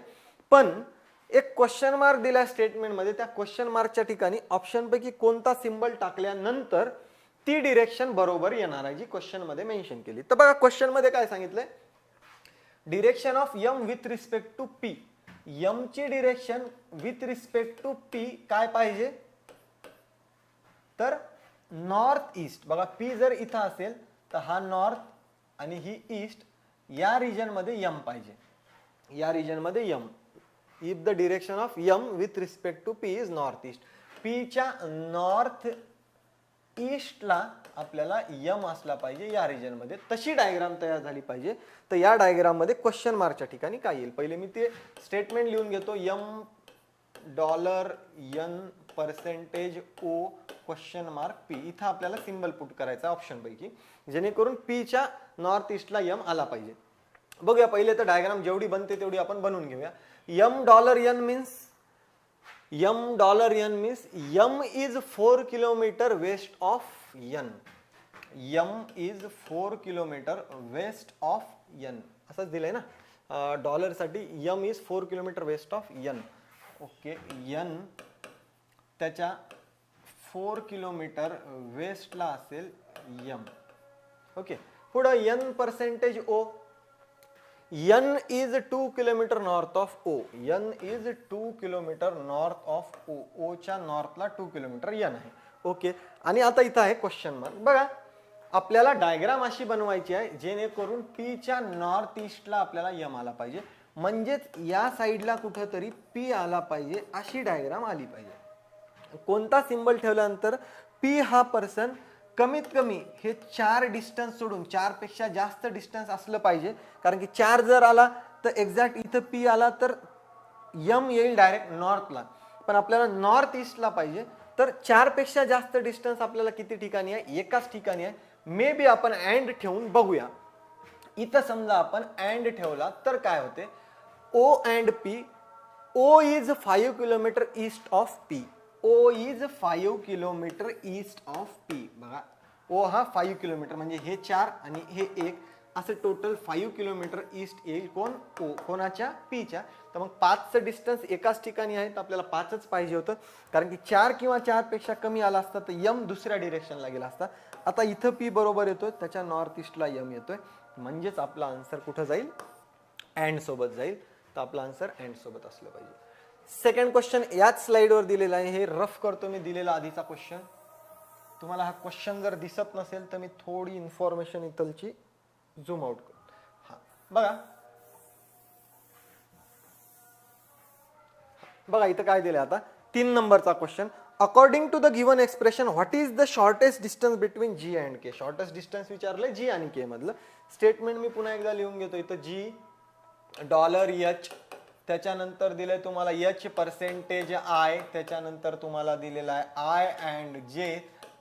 पण एक question mark दिला statement मध्ये. त्या क्वेश्चन मार्कच्या ठिकाणी ऑप्शन पैकी कोणता सिंबल टाकल्यानंतर ती डिरेक्शन बरोबर येणार आहे जी क्वेश्चन मध्ये मेन्शन केली. तर बघा, क्वेश्चन मध्ये काय सांगितलंय? Direction of M with respect to P. M ची direction with respect to P काय पाहिजे? तर नॉर्थ ईस्ट. बघा, पी जर इथं असेल तर हा नॉर्थ आणि ही ईस्ट. या रिजन मध्ये एम पाहिजे. या रिजन मध्ये M. If the direction of M with respect to P is north east. P च्या नॉर्थ ईस्टला आपल्याला एम असला पाहिजे या रिजन मध्ये. तशी डायग्राम तयार झाली पाहिजे. तर या डायग्राम मध्ये क्वेश्चन मार्कच्या ठिकाणी काय येईल? पहिले मी ते स्टेटमेंट लिहून घेतो. M dollar N percentage O question mark P. इथं आपल्याला सिंबल पुट करायचा ऑप्शन पैकी, जेणेकरून पी च्या नॉर्थ ईस्टला एम आला पाहिजे. बघूया, पहिले तर डायग्राम जेवढी बनते तेवढी आपण बनवून घेऊया. M dollar N means M is 4 kilometer west of N. M is 4 kilometer west of N असंच दिलंय ना. डॉलर साठी M is 4 kilometer west of N. Okay, N त्याच्या 4 किलोमीटर वेस्टला असेल एम. ओके, पुढं N percentage O. N is 2 kilometre north of O. N is 2 kilometre north of O. O च्या नॉर्थला 2 किलोमीटर एन आहे. ओके, आणि आता इथं आहे क्वेश्चन मार्क. बघा, आपल्याला डायग्राम अशी बनवायची आहे जेणेकरून पी च्या नॉर्थ ईस्टला आपल्याला एम आला पाहिजे. म्हणजेच या साईडला कुठंतरी पी आला पाहिजे अशी डायग्राम आली पाहिजे. कोणता सिंबल ठेवल्यानंतर पी हा पर्सन कमीत कमी हे 4 डिस्टन्स सोडून 4 पेक्षा जास्त डिस्टन्स असलं पाहिजे. कारण की 4 जर आला तर एक्झॅक्ट इथं पी आला तर एम येईल डायरेक्ट नॉर्थला. पण आपल्याला नॉर्थ ईस्टला पाहिजे. तर 4 पेक्षा जास्त डिस्टन्स आपल्याला किती ठिकाणी आहे? एकाच ठिकाणी आहे. मे बी आपण अँड ठेवून बघूया. इथं समजा आपण अँड ठेवला तर काय होते? O and P. O is 5 kilometre east of P. O is 5 kilometre east of P. बघा, ओ हा 5 किलोमीटर म्हणजे हे 4 आणि हे 1 असं टोटल 5 किलोमीटर ईस्ट येईल. कोण? ओ. कोणाच्या? पीच्या. तर मग 5चं डिस्टन्स एकाच ठिकाणी आहे तर आपल्याला 5च पाहिजे होतं. कारण की 4 किंवा 4 पेक्षा कमी आला असता तर एम दुसऱ्या डिरेक्शनला गेला असता. आता इथं पी बरोबर येतोय, त्याच्या नॉर्थ ईस्टला एम येतोय. म्हणजेच आपला आन्सर कुठं जाईल? अँड सोबत जाईल. तर आपला आन्सर अँड सोबत असलं पाहिजे. सेकंड क्वेश्चन याच स्लाइडवर दिलेला आहे, हे रफ करतो मी दिलेला आधीचा क्वेश्चन. तुम्हाला हा क्वेश्चन जर दिसत नसेल तर मी थोडी इन्फॉर्मेशन इथलची झूम आउट करतो. हा बघा, बघा इथं काय दिलंय आता 3 नंबरचा question. According to the given expression what is the shortest distance between G and K. Shortest distance विचारलंय जी आणि के मधलं. स्टेटमेंट मी पुन्हा एकदा लिहून घेतो इथं. जी $H, त्याच्यानंतर दिलंय तुम्हाला H पर्सेंटेज आय, त्याच्यानंतर तुम्हाला दिलेला आहे आय अँड जे,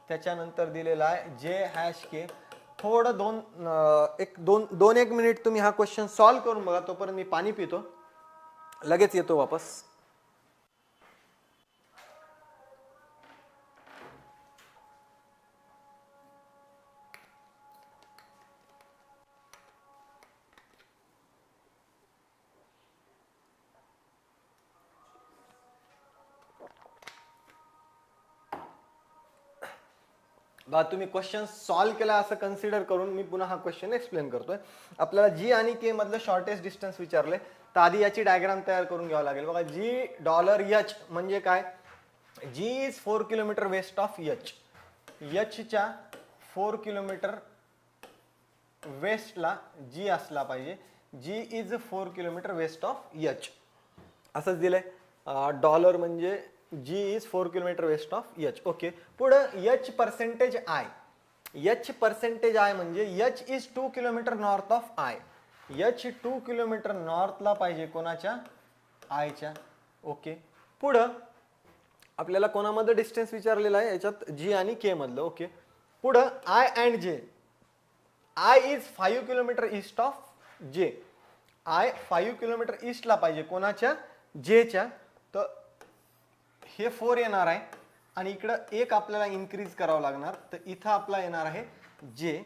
त्याच्यानंतर दिलेला आहे जे हॅश के. थोडं दोन एक मिनिट तुम्ही हा क्वेश्चन सॉल्व्ह करून बघा, तोपर्यंत मी पाणी पितो, लगेच येतो वापस. बा तुम्ही क्वेश्चन सॉल्व्ह केला असं कन्सिडर करून मी पुन्हा हा क्वेश्चन एक्सप्लेन करतोय. आपल्याला जी आणि के मधलं शॉर्टेस्ट डिस्टन्स विचारले, तर आधी याची डायग्राम तयार करून घ्यावं लागेल. बघा जी $H म्हणजे काय, G is 4 kilometer west of H. एचच्या 4 किलोमीटर वेस्टला जी असला पाहिजे. G is 4 kilometer west of H असंच दिलंय. डॉलर म्हणजे G is 4 kilometer west of H. Okay, पुढं H percentage I. H percentage I म्हणजे H is 2 kilometre north of I. H 2 kilometre नॉर्थला पाहिजे कोणाच्या, आयच्या. ओके, पुढं आपल्याला कोणामध्ये डिस्टन्स विचारलेला आहे याच्यात, जी आणि के मधलं. ओके, पुढं आय अँड जे. I is 5 kilometre east of जे. आय 5 किलोमीटर ईस्टला पाहिजे कोणाच्या, जेच्या. तर हे 4 येणार आहे आणि इकडं एक आपल्याला इन्क्रीज करावं लागणार, तर इथं आपला येणार आहे जे.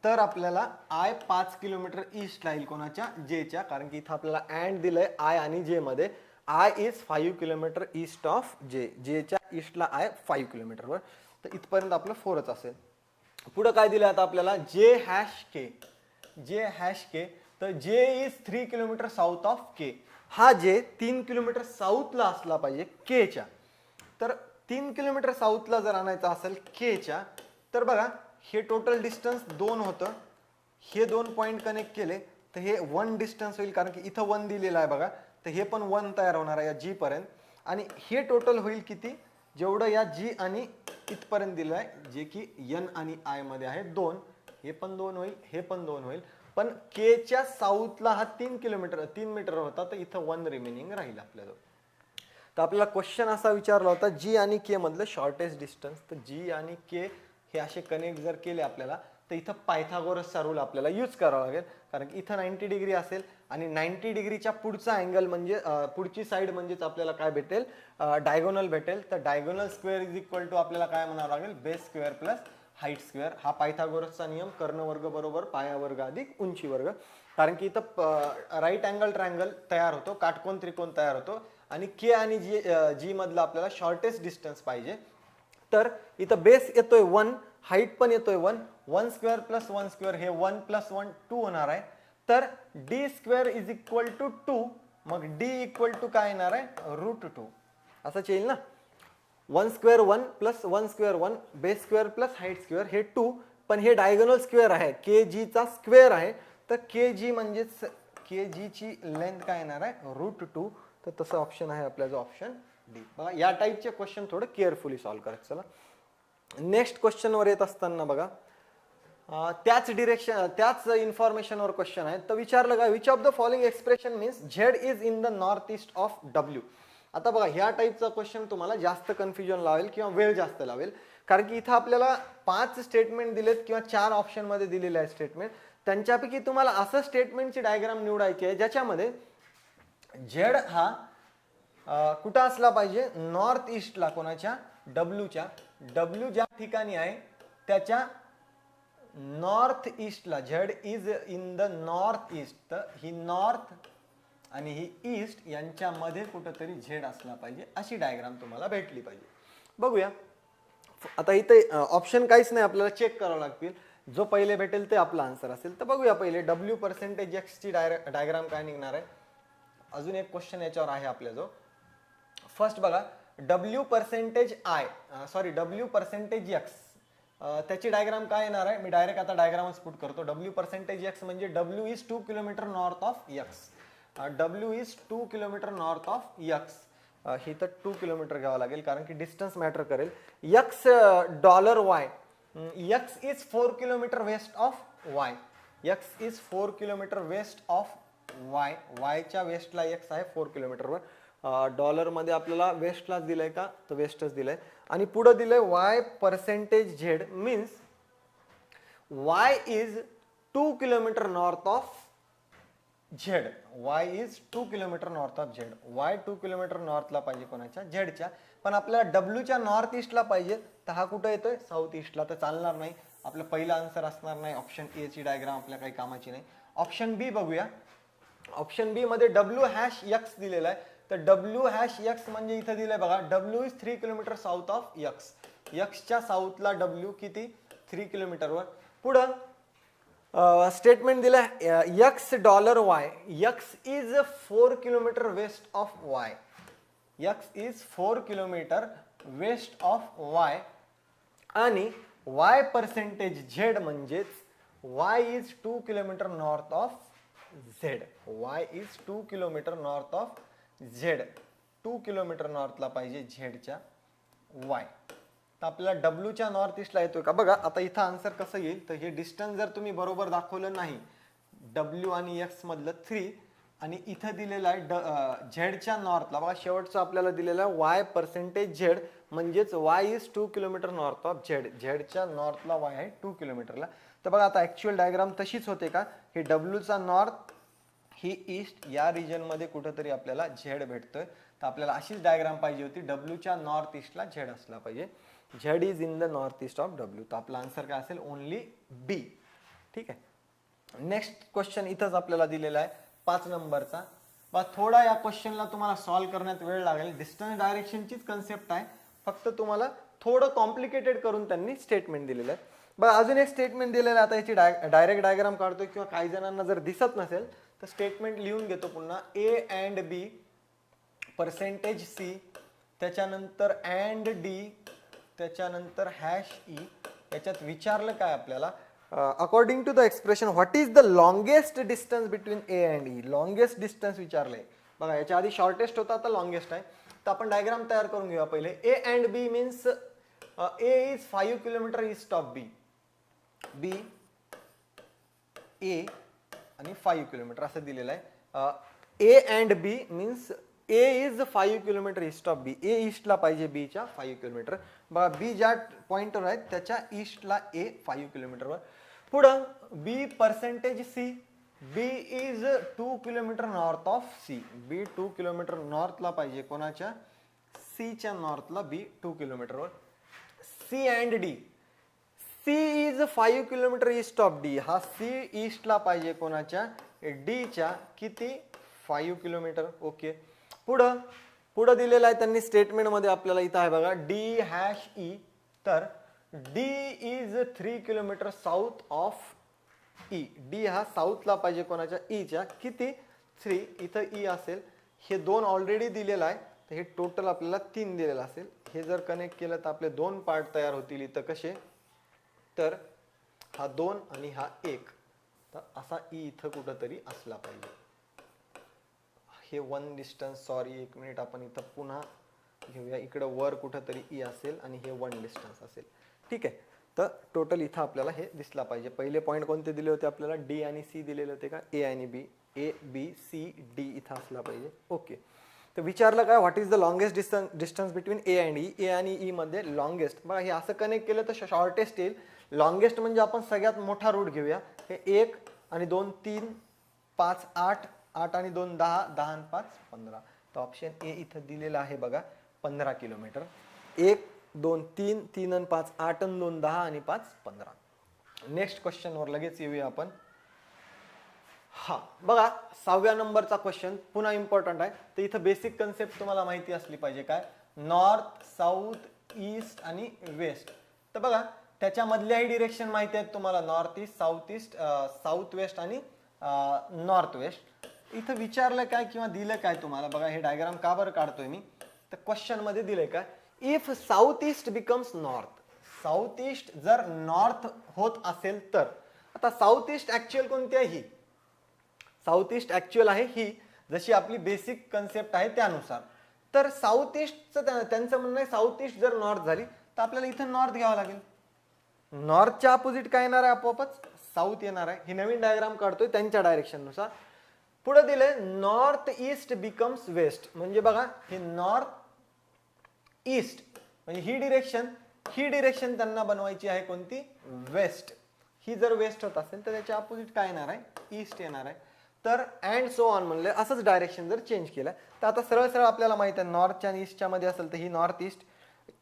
तर आपल्याला आय 5 किलोमीटर ईस्टला येईल कोणाच्या, जेच्या, कारण की इथं आपल्याला अँड दिलंय आय आणि जे मध्ये. I is 5 kilometre east of जे. जेच्या ईस्टला आय 5 किलोमीटर वर. तर इथपर्यंत आपलं 4च असेल. पुढं काय दिलं आता आपल्याला, जे हॅश के. जे हॅश के, तर जे इज 3 किलोमीटर साऊथ ऑफ के. हा जे 3 किलोमीटर साऊथला असला पाहिजे केच्या. तर 3 किलोमीटर साऊथला जर आणायचा असेल केच्या, तर बघा हे टोटल डिस्टन्स 2 होतं. हे 2 पॉइंट कनेक्ट केले तर हे 1 डिस्टन्स होईल, कारण की इथं 1 दिलेला आहे बघा. तर हे पण 1 तयार होणार आहे या जी पर्यंत. आणि हे टोटल होईल किती, जेवढं या जी आणि इथपर्यंत दिलं आहे, जे की एन आणि आय मध्ये आहे 2. हे पण 2 होईल, हे पण 2 होईल. पण केच्या साऊथला हा 3 मीटर होता, तर इथं 1 रिमेनिंग राहील आपल्याला. तर आपल्याला क्वेश्चन असा विचारला होता, जी आणि के मधलं शॉर्टेस्ट डिस्टन्स. तर जी आणि के हे असे कनेक्ट जर केले आपल्याला, तर इथं पायथागोरसचा रूल आपल्याला यूज करावा लागेल, कारण की इथं 90 डिग्री असेल आणि 90 डिग्रीच्या पुढचा अँगल म्हणजे पुढची साईड म्हणजेच आपल्याला काय भेटेल, डायगोनल भेटेल. तर diagonal square is equal to आपल्याला काय म्हणावं लागेल, base square plus height square. हा पायथागोरसचा नियम, कर्णवर्ग बरोबर पाया वर्ग अधिक उंची वर्ग. कारण की इथं राईट अँगल ट्रायंगल तयार होतो, काटकोन त्रिकोण तयार होतो, आणि के आणि जी मधला आपल्याला शॉर्टेस्ट डिस्टन्स पाहिजे. तर इथं बेस येतोय 1, हाईट पण येतोय 1. 1 स्क्वेअर प्लस 1 स्क्वेअर हे 1 प्लस 1 2 होणार आहे. तर D square is equal to 2. मग डी इक्वल टू काय येणार आहे, √2. असंच येईल ना. 1 square 1 plus 1 square 1, base square plus height square हे 2. पण हे डायगोनल स्क्वेअर आहे, के जी चा स्क्वेअर आहे. तर के जी म्हणजेच के जी ची लेंथ काय येणार आहे, √2. तर तसं ऑप्शन आहे आपल्याला ऑप्शन डी. बघा या टाईपचे क्वेश्चन थोडं केअरफुली सॉल्व्ह करायचं. चला नेक्स्ट क्वेश्चनवर येत असताना बघा, त्याच इन्फॉर्मेशनवर क्वेश्चन आहे. तर विचारलं का, which of the following expression means Z is in the north east of W. आता बघा ह्या टाईपचा क्वेश्चन तुम्हाला जास्त कन्फ्युजन लावेल किंवा वेळ जास्त लावेल, कारण की इथं आपल्याला 5 स्टेटमेंट दिलेत किंवा 4 ऑप्शन मध्ये दिलेले आहे स्टेटमेंट. त्यांच्यापैकी तुम्हाला असं स्टेटमेंटची डायग्राम निवडायची आहे ज्याच्यामध्ये झेड हा कुठं असला पाहिजे, नॉर्थ ईस्टला, कोणाच्या, डब्ल्यूच्या. डब्ल्यू ज्या ठिकाणी आहे त्याच्या नॉर्थ ईस्टला. Z is in the north east. तर ही नॉर्थ आणि ही ईस्ट यांच्यामध्ये कुठंतरी झेड असला पाहिजे, अशी डायग्राम तुम्हाला भेटली पाहिजे. बघूया आता इथे ऑप्शन काहीच नाही, आपल्याला चेक करावं लागतील. जो पहिले भेटेल ते आपला आन्सर असेल. तर बघूया पहिले डब्ल्यू पर्सेंटेज एक्स ची डायग्राम काय निघणार आहे. अजून एक क्वेश्चन याच्यावर आहे आपल्या जो. फर्स्ट बघा W percentage I sorry W percentage X, त्याची डायग्राम काय येणार आहे, मी डायरेक्ट आता डायग्रामच पुट करतो. W पर्सेंटेज एक्स म्हणजे W is 2 kilometre north of X. W is 2 kilometre north of X. ही तर 2 किलोमीटर घ्यावं लागेल कारण की डिस्टन्स मॅटर करेल. X dollar Y, X is 4 kilometer west of Y. X is 4 kilometer west of Y. वायच्या वेस्टला एक्स आहे 4 किलोमीटरवर. डॉलरमध्ये आपल्याला वेस्टलाच दिलंय का, तर वेस्टच दिलंय. आणि पुढे दिलंय Y percentage Z means Y is 2 kilometre north of Z. Y is 2 kilometre north of Z. Y 2 kilometre नॉर्थला पाहिजे कोणाच्या, झेडच्या. पण आपल्याला डब्ल्यूच्या नॉर्थ ईस्टला पाहिजे, तर हा कुठं येतोय, साऊथ ईस्टला. तर चालणार नाही, आपलं पहिला आन्सर असणार नाही. ऑप्शन ए ची डायग्राम आपल्या काही कामाची नाही. ऑप्शन बी बघूया. ऑप्शन बी मध्ये डब्ल्यू हॅश एक्स दिलेला आहे. तर डब्ल्यू हॅश एक्स म्हणजे इथं दिलंय बघा, W is 3 kilometer south of X. एक्सच्या साऊथला डब्ल्यू किती, 3 किलोमीटरवर. पुढं स्टेटमेंट दिलं X dollar Y. X is 4 kilometer west of Y. X is 4 kilometer west of Y. आणि वाय पर्सेंटेज झेड म्हणजेच Y is 2 kilometre north of Z. Y is 2 kilometre north of Z. 2 kilometre नॉर्थला पाहिजे झेडच्या Y. तर आपल्याला डब्ल्यूच्या north ईस्टला येतोय का बघा. आता इथं आन्सर कसं येईल, तर हे डिस्टन्स जर तुम्ही बरोबर दाखवलं नाही, डब्ल्यू आणि एक्स मधलं 3 आणि इथं दिलेलं आहे झेडच्या नॉर्थला बघा, शेवटचं आपल्याला दिलेलं आहे वाय पर्सेंटेज झेड म्हणजेच Y is 2 kilometre north of Z. झेडच्या नॉर्थला वाय आहे 2 किलोमीटरला. तर बघा आता ऍक्च्युअल डायग्राम तशीच होते का, हे डब्ल्यूचा नॉर्थ ही ईस्ट या रिजन मध्ये कुठेतरी आपल्याला झेड भेटतोय. तर आपल्याला अशीच डायग्राम पाहिजे होती, डब्ल्यूच्या नॉर्थ ईस्टला झेड असला पाहिजे. Z is in the north east of W. तर आपला आन्सर काय असेल, ओनली बी. ठीक आहे. नेक्स्ट क्वेश्चन इथंच आपल्याला दिलेला आहे 5 नंबरचा. बा थोडा या क्वेश्चनला तुम्हाला सॉल्व्ह करण्यात वेळ लागेल. डिस्टन्स डायरेक्शनचीच कन्सेप्ट आहे, फक्त तुम्हाला थोडं कॉम्प्लिकेटेड करून त्यांनी स्टेटमेंट दिलेलं आहे. बघा अजून एक स्टेटमेंट दिलेलं आहे. आता याची डायरेक्ट डायग्राम काढतोय किंवा काही जणांना जर दिसत नसेल तर स्टेटमेंट लिहून घेतो पुन्हा. A and B percentage C, त्याच्यानंतर अँड डी, त्याच्यानंतर हॅश ई. याच्यात विचारलं काय आपल्याला, according to the expression what is the longest distance between A and E. Longest distance विचारलंय बघा. याच्या आधी शॉर्टेस्ट होता, आता लॉंगेस्ट आहे. तर आपण डायग्राम तयार करून घेऊया पहिले. A and B means A is 5 kilometre east of B. B A आणि 5 किलोमीटर असं दिलेलं आहे. A and B means A is 5 kilometre east of B. A ईस्टला पाहिजे बीच्या 5 किलोमीटर. बघा बी ज्या पॉइंटवर आहे त्याच्या ईस्टला ए 5 किलोमीटरवर. पुढं B percentage C. B is 2 kilometre north of C. B 2 kilometre नॉर्थला पाहिजे कोणाच्या, सीच्या नॉर्थला बी 2 किलोमीटरवर. C and D. C is 5 kilometre east of D. हा सी ईस्टला पाहिजे कोणाच्या, डीच्या किती, 5 किलोमीटर. ओके. पुढं दिलेलं आहे त्यांनी स्टेटमेंट मध्ये आपल्याला इथं आहे बघा डी हॅश ई. तर D is 3 kilometer south of E. D हा साऊथला पाहिजे कोणाच्या, ईच्या किती, 3. इथं ई असेल, हे 2 ऑलरेडी दिलेलं आहे, तर हे टोटल आपल्याला 3 दिलेलं असेल. हे जर कनेक्ट केलं तर आपले 2 पार्ट तयार होतील इथं. कसे, तर हा 2 आणि हा 1. तर असा ई इथं कुठंतरी असला पाहिजे. हे 1 डिस्टन्स, सॉरी 1 मिनिट, आपण इथं पुन्हा घेऊया. इकडं वर कुठंतरी ई असेल आणि हे 1 डिस्टन्स असेल. ठीक आहे. तर टोटल इथं आपल्याला हे दिसला पाहिजे. पहिले पॉईंट कोणते दिले होते आपल्याला, डी आणि सी दिलेले होते का, ए आणि बी. ए बी सी डी इथं असला पाहिजे. ओके. तर विचारलं काय, what is the longest distance between A and E. A आणि ई मध्ये लॉंगेस्ट. बघा हे असं कनेक्ट केलं तर शॉर्टेस्ट येईल. लॉंगेस्ट म्हणजे आपण सगळ्यात मोठा रूट घेऊया. हे 1 आणि 2 3 5 8, 8 आणि 2 10, 10 आणि 5 15. तर ऑप्शन ए इथं दिलेला आहे बघा 15 किलोमीटर. 1 2 3, 3 आणि 5 8 आणि 2 10 आणि 5 15. नेक्स्ट क्वेश्चन वर लगेच येऊया आपण. हा बघा 6व्या नंबरचा क्वेश्चन पुन्हा इम्पॉर्टंट आहे. तर इथं बेसिक कन्सेप्ट तुम्हाला माहिती असली पाहिजे. काय, नॉर्थ, साऊथ, ईस्ट आणि वेस्ट. तर बघा त्याच्यामधल्याही डिरेक्शन माहिती आहेत तुम्हाला, नॉर्थ ईस्ट, साऊथ वेस्ट आणि नॉर्थ वेस्ट. इथं विचारलं काय किंवा दिलं काय तुम्हाला, बघा हे डायग्राम का बरं काढतोय मी, तर क्वेश्चन मध्ये दिलंय का, if south east becomes north, south east जर नॉर्थ होत असेल तर, आता साऊथ ईस्ट ऍक्च्युअल कोणती आहे, ही साऊथ ईस्ट ऍक्च्युअल आहे ही, जशी आपली बेसिक कन्सेप्ट आहे त्यानुसार. तर साऊथ ईस्टचं त्यांचं म्हणणं आहे साऊथ ईस्ट जर नॉर्थ झाली तर आपल्याला इथं नॉर्थ घ्यावं लागेल. नॉर्थच्या अपोजिट काय येणार आहे, आपोआपच साऊथ येणार आहे. ही नवीन डायग्राम काढतोय त्यांच्या डायरेक्शन नुसार. पुढे दिले नॉर्थ ईस्ट बिकम्स वेस्ट, म्हणजे बघा हे नॉर्थ ईस्ट म्हणजे ही डिरेक्शन त्यांना बनवायची आहे कोणती, वेस्ट. ही जर वेस्ट होत असेल तर त्याच्या अपोजिट काय येणार आहे, ईस्ट येणार आहे. तर अँड सो ऑन म्हणले, असंच डायरेक्शन जर चेंज केलं तर आता सरळ सरळ आपल्याला माहित आहे नॉर्थच्या आणि ईस्टच्या मध्ये असेल तर ही नॉर्थ ईस्ट,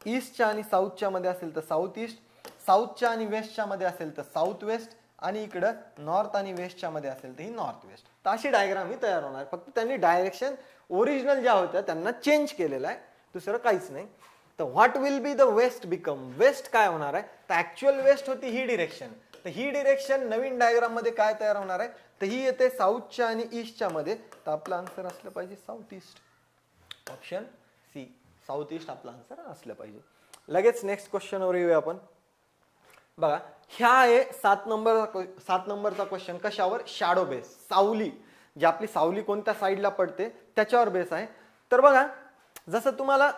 ईस्टच्या आणि साऊथच्या मध्ये असेल तर साऊथ ईस्ट, साऊथच्या आणि वेस्टच्या मध्ये असेल तर साऊथ वेस्ट, आणि इकडं नॉर्थ आणि वेस्टच्या मध्ये असेल तर ही नॉर्थ वेस्ट. तर अशी डायग्राम ही तयार होणार. फक्त त्यांनी डायरेक्शन ओरिजिनल ज्या होत्या त्यांना चेंज केलेलं आहे, दुसरं काहीच नाही. तर what will be the west become, west काय होणार आहे, तर ऍक्च्युअल वेस्ट होती ही डिरेक्शन, तर ही डिरेक्शन नवीन डायग्राम मध्ये काय तयार होणार आहे, तर ही येते साऊथच्या आणि ईस्टच्या मध्ये. तर आपलं आन्सर असलं पाहिजे south east, option C, south east आपलं आन्सर असलं पाहिजे. लगेच नेक्स्ट क्वेश्चनवर येऊया आपण. बघा ह्या आहे 7 नंबरचा क्वेश्चन. कशावर, शॅडो बेस, सावली, जी आपली सावली कोणत्या साईडला पडते त्याच्यावर बेस आहे. तर बघा जसं तुम्हाला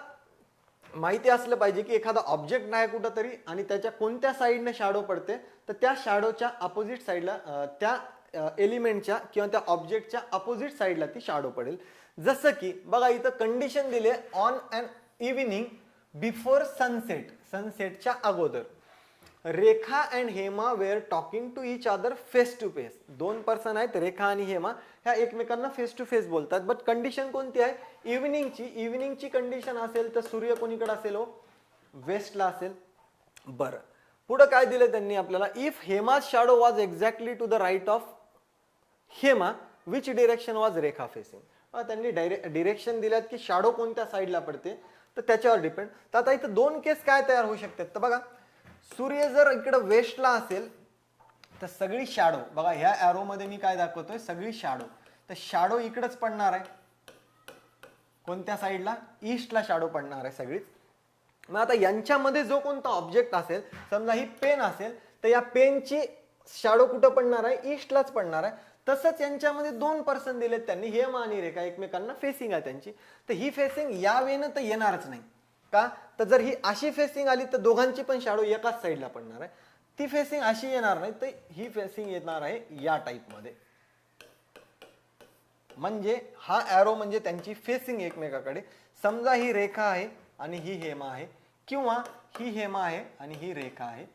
माहिती असलं पाहिजे की एखादा ऑब्जेक्ट नाही कुठं तरी आणि त्याच्या कोणत्या साईडने शॅडो पडते, तर त्या शॅडोच्या अपोजिट साईडला त्या एलिमेंटच्या किंवा त्या ऑब्जेक्टच्या अपोजिट साईडला ती शॅडो पडेल. जसं की बघा इथं कंडिशन दिली आहे, on an evening before sunset, सनसेटच्या अगोदर Rekha and Hema were talking to each other face to face. 2 person आहेत, रेखा आणि हेमा, ह्या एकमेकांना फेस टू फेस बोलतात. बट कंडिशन कोणती आहे, इव्हिनिंगची. इव्हिनिंगची कंडिशन असेल तर सूर्य कोणीकडे असेल, हो वेस्टला असेल. बरं पुढे काय दिलं त्यांनी आपल्याला, if Hema shadow was exactly to the right of Hema which direction was Rekha facing. त्यांनी डिरेक्शन दिल्यात की शॅडो कोणत्या साईडला पडते तर त्याच्यावर डिपेंड. तर आता इथं 2 केस काय तयार होऊ शकतात, तर बघा सूर्य जर इकडं वेस्टला असेल तर सगळी शॅडो, बघा ह्या एरो मध्ये मी काय दाखवतोय, सगळी शॅडो, तर शॅडो इकडंच पडणार आहे. कोणत्या साईडला, ईस्टला शॅडो पडणार आहे सगळीच. मग आता यांच्यामध्ये जो कोणता ऑब्जेक्ट असेल, समजा ही पेन असेल तर या पेनची शॅडो कुठं पडणार आहे, ईस्टलाच पडणार आहे. तसंच यांच्यामध्ये 2 पर्सन दिलेत त्यांनी, हेमा आणि रेखा, एकमेकांना फेसिंग आहे त्यांची. तर ही फेसिंग या वेनं तर येणारच नाही का, तर जर ही अशी फेसिंग आली तर दोघांची पण शॅडो एकाच साईडला पडणार आहे. ती फेसिंग अशी येणार नाही तर ही फेसिंग येणार आहे या टाइप मध्ये. म्हणजे हा एरो म्हणजे त्यांची फेसिंग एकमेकाकडे. समजा ही रेखा आहे आणि ही हेमा आहे, किंवा ही हेमा आहे आणि ही रेखा आहे.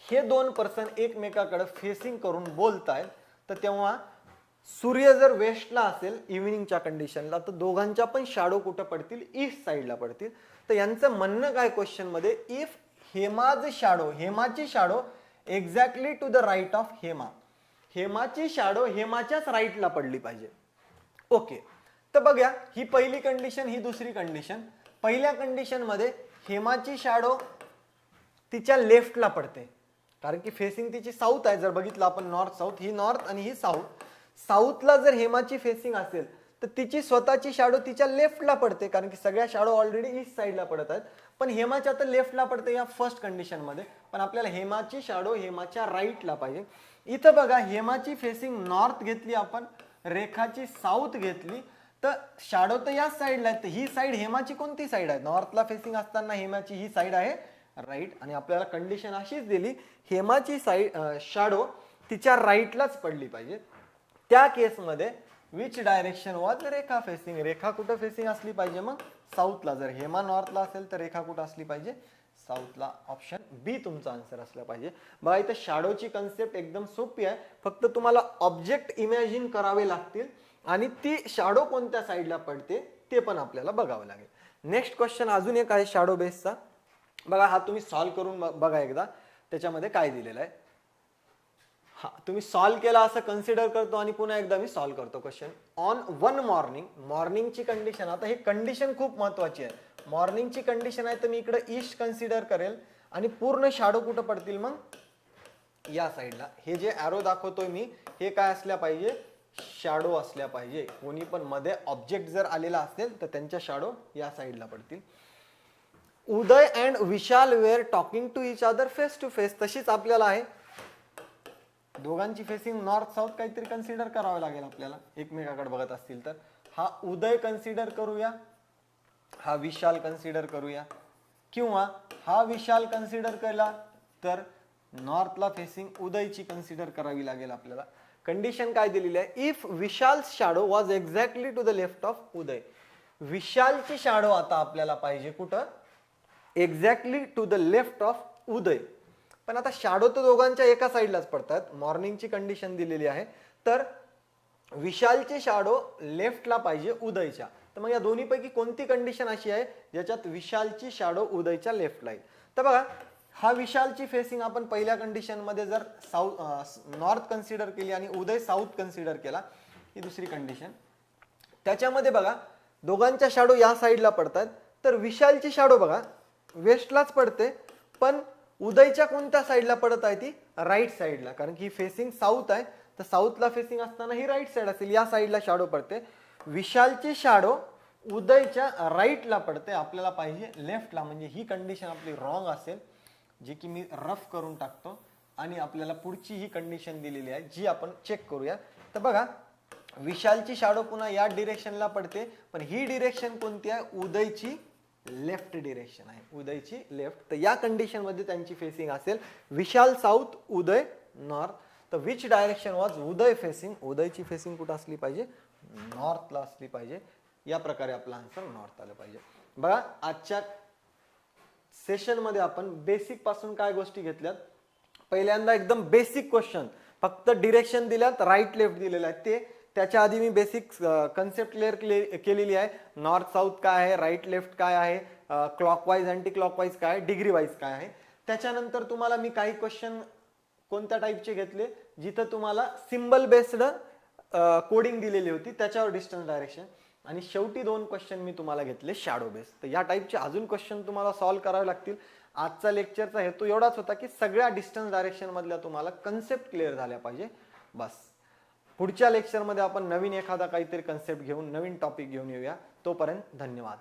हे 2 पर्सन एकमेकाकडे फेसिंग करून बोलतायत, तर तेव्हा सूर्य जर वेस्टला असेल इव्हिनिंगच्या कंडिशनला तर दोघांच्या पण शॅडो कुठं पडतील, ईस्ट साईडला पडतील. तर यांचं म्हणणं काय क्वेश्चन मध्ये, इफ हेमाज शॅडो, हेमाची shadow exactly to the right of Hema, हेमाची शॅडो हेमाच्याच राईटला पडली पाहिजे. ओके, तर बघा ही पहिली कंडिशन, ही दुसरी कंडिशन. पहिल्या कंडिशन मध्ये हेमाची शॅडो तिच्या लेफ्टला पडते, कारण की फेसिंग तिची साऊथ आहे. जर बघितलं आपण नॉर्थ साऊथ, ही नॉर्थ आणि ही साऊथ. साऊथला जर हेमाची फेसिंग असेल तर तिची स्वतःची शॅडो तिच्या लेफ्टला पडते, कारण की सगळ्या शॅडो ऑलरेडी ईस्ट साईडला पडत आहेत. पण हेमाच्या तर लेफ्टला पडते या फर्स्ट कंडिशन मध्ये, पण आपल्याला हेमाची शॅडो हेमाच्या राईटला पाहिजे. इथं बघा हेमाची फेसिंग नॉर्थ घेतली आपण, रेखाची साऊथ घेतली, तर शॅडो तर याच साईडला आहे. तर ही साईड हेमाची कोणती साईड आहे, नॉर्थला फेसिंग असताना हेमाची ही साईड आहे राईट. आणि आपल्याला कंडिशन अशीच दिली, हेमाची साईड शॅडो तिच्या राईटलाच पडली पाहिजे. त्या केसमध्ये which direction was Rekha facing, Rekha कुठं फेसिंग असली पाहिजे, मग साऊथला. जर हेमा नॉर्थला असेल तर रेखा कुठं असली पाहिजे, साऊथला. ऑप्शन बी तुमचा आन्सर असला पाहिजे. बघा इथं शॅडोची कन्सेप्ट एकदम सोपी आहे, फक्त तुम्हाला ऑब्जेक्ट इमॅजिन करावे लागतील आणि ती शॅडो कोणत्या साईडला पडते ते पण आपल्याला बघावं लागेल. नेक्स्ट क्वेश्चन अजून एक आहे शॅडो बेसचा. बघा हा तुम्ही सॉल्व्ह करून बघा एकदा, त्याच्यामध्ये काय दिलेलं आहे. हा तुम्ही सॉल्व्ह केला असं कन्सिडर करतो आणि पुन्हा एकदा मी सॉल्व्ह करतो क्वेश्चन. ऑन वन मॉर्निंग, मॉर्निंगची कंडिशन, आता ही कंडिशन खूप महत्वाची आहे. मॉर्निंगची कंडिशन आहे तर मी इकडे ईस्ट कन्सिडर करेल आणि पूर्ण शॅडो कुठं पडतील, मग या साईडला. हे जे ॲरो दाखवतोय मी, हे काय असल्या पाहिजे, शॅडो असल्या पाहिजे. कोणी पण मध्ये ऑब्जेक्ट जर आलेला असेल तर त्यांच्या शॅडो या साईडला पडतील. Uday and Vishal were talking to each other face to face. तशीच आपल्याला आहे, दोघांची फेसिंग नॉर्थ साऊथ काहीतरी कन्सिडर करावं लागेल आपल्याला एकमेकाकडे बघत असतील तर. हा उदय कन्सिडर करूया, हा विशाल कन्सिडर करूया, किंवा हा विशाल कन्सिडर केला तर नॉर्थला फेसिंग उदयची कन्सिडर करावी लागेल आपल्याला. कंडिशन काय दिलेली आहे, if Vishal shadow was exactly to the left of Uday. विशालची शॅडो आता आपल्याला पाहिजे कुठं, exactly to the left of Uday. पण आता शॅडो तर दोघांच्या एका साईडलाच पडतात, मॉर्निंगची कंडिशन दिलेली आहे, तर विशालची शॅडो लेफ्टला पाहिजे उदयच्या. तर मग या दोन्हीपैकी कोणती कंडिशन अशी आहे ज्याच्यात विशालची शॅडो उदयच्या लेफ्टला येईल. तर बघा, हा विशालची फेसिंग आपण पहिल्या कंडिशन मध्ये जर नॉर्थ कन्सिडर केली आणि उदय साऊथ कन्सिडर केला, ही दुसरी कंडिशन. त्याच्यामध्ये बघा दोघांच्या शॅडो या साईडला पडतात, तर विशालची शॅडो बघा वेस्टलाच पडते, पण उदयच्या कोणत्या साईडला पडत आहे ती राईट साईडला, कारण की फेसिंग साऊथ आहे, तर साऊथला फेसिंग असताना ही राईट साईड असेल, या साईडला शॅडो पडते. विशालची शॅडो उदयच्या राईटला पडते, आपल्याला पाहिजे लेफ्टला, म्हणजे ही कंडिशन आपली रॉंग असेल, जी की मी रफ करून टाकतो. आणि आपल्याला पुढची ही कंडिशन दिलेली आहे जी आपण चेक करूया. तर बघा विशालची शॅडो पुन्हा या डिरेक्शनला पडते, पण ही डिरेक्शन कोणती आहे, उदयची लेफ्ट डिरेक्शन आहे, उदयची लेफ्ट. तर या कंडिशन मध्ये त्यांची फेसिंग असेल विशाल साऊथ उदय नॉर्थ. तर which direction was Uday facing, उदयची फेसिंग कुठं असली पाहिजे, नॉर्थला असली पाहिजे. या प्रकारे आपला आन्सर नॉर्थ आलं पाहिजे. बघा आजच्या सेशन मध्ये आपण बेसिक पासून काय गोष्टी घेतल्यात. पहिल्यांदा एकदम बेसिक क्वेश्चन, फक्त डिरेक्शन दिल्यात, राईट लेफ्ट दिलेलं आहे ते. त्याच्या आधी मी बेसिक कन्सेप्ट क्लिअर केलेली आहे, नॉर्थ साऊथ काय आहे, राईट लेफ्ट काय आहे, क्लॉकवाईज अँटी क्लॉकवाईज काय आहे, डिग्री वाईज काय आहे. त्याच्यानंतर तुम्हाला मी काही क्वेश्चन कोणत्या टाईपचे घेतले, जिथं तुम्हाला सिम्बल बेस्ड कोडिंग दिलेली होती, त्याच्यावर डिस्टन्स डायरेक्शन. आणि शेवटी 2 क्वेश्चन मी तुम्हाला घेतले शॅडो बेस. तर या टाईपचे अजून क्वेश्चन तुम्हाला सॉल्व्ह करावे लागतील. आजचा लेक्चरचा हेतू एवढाच होता की सगळ्या डिस्टन्स डायरेक्शन मधल्या तुम्हाला कन्सेप्ट क्लिअर झाल्या पाहिजे, बस. पुढच्या लेक्चरमध्ये आपण नवीन एखादा काहीतरी कन्सेप्ट घेऊन, नवीन टॉपिक घेऊन येऊया. तोपर्यंत धन्यवाद.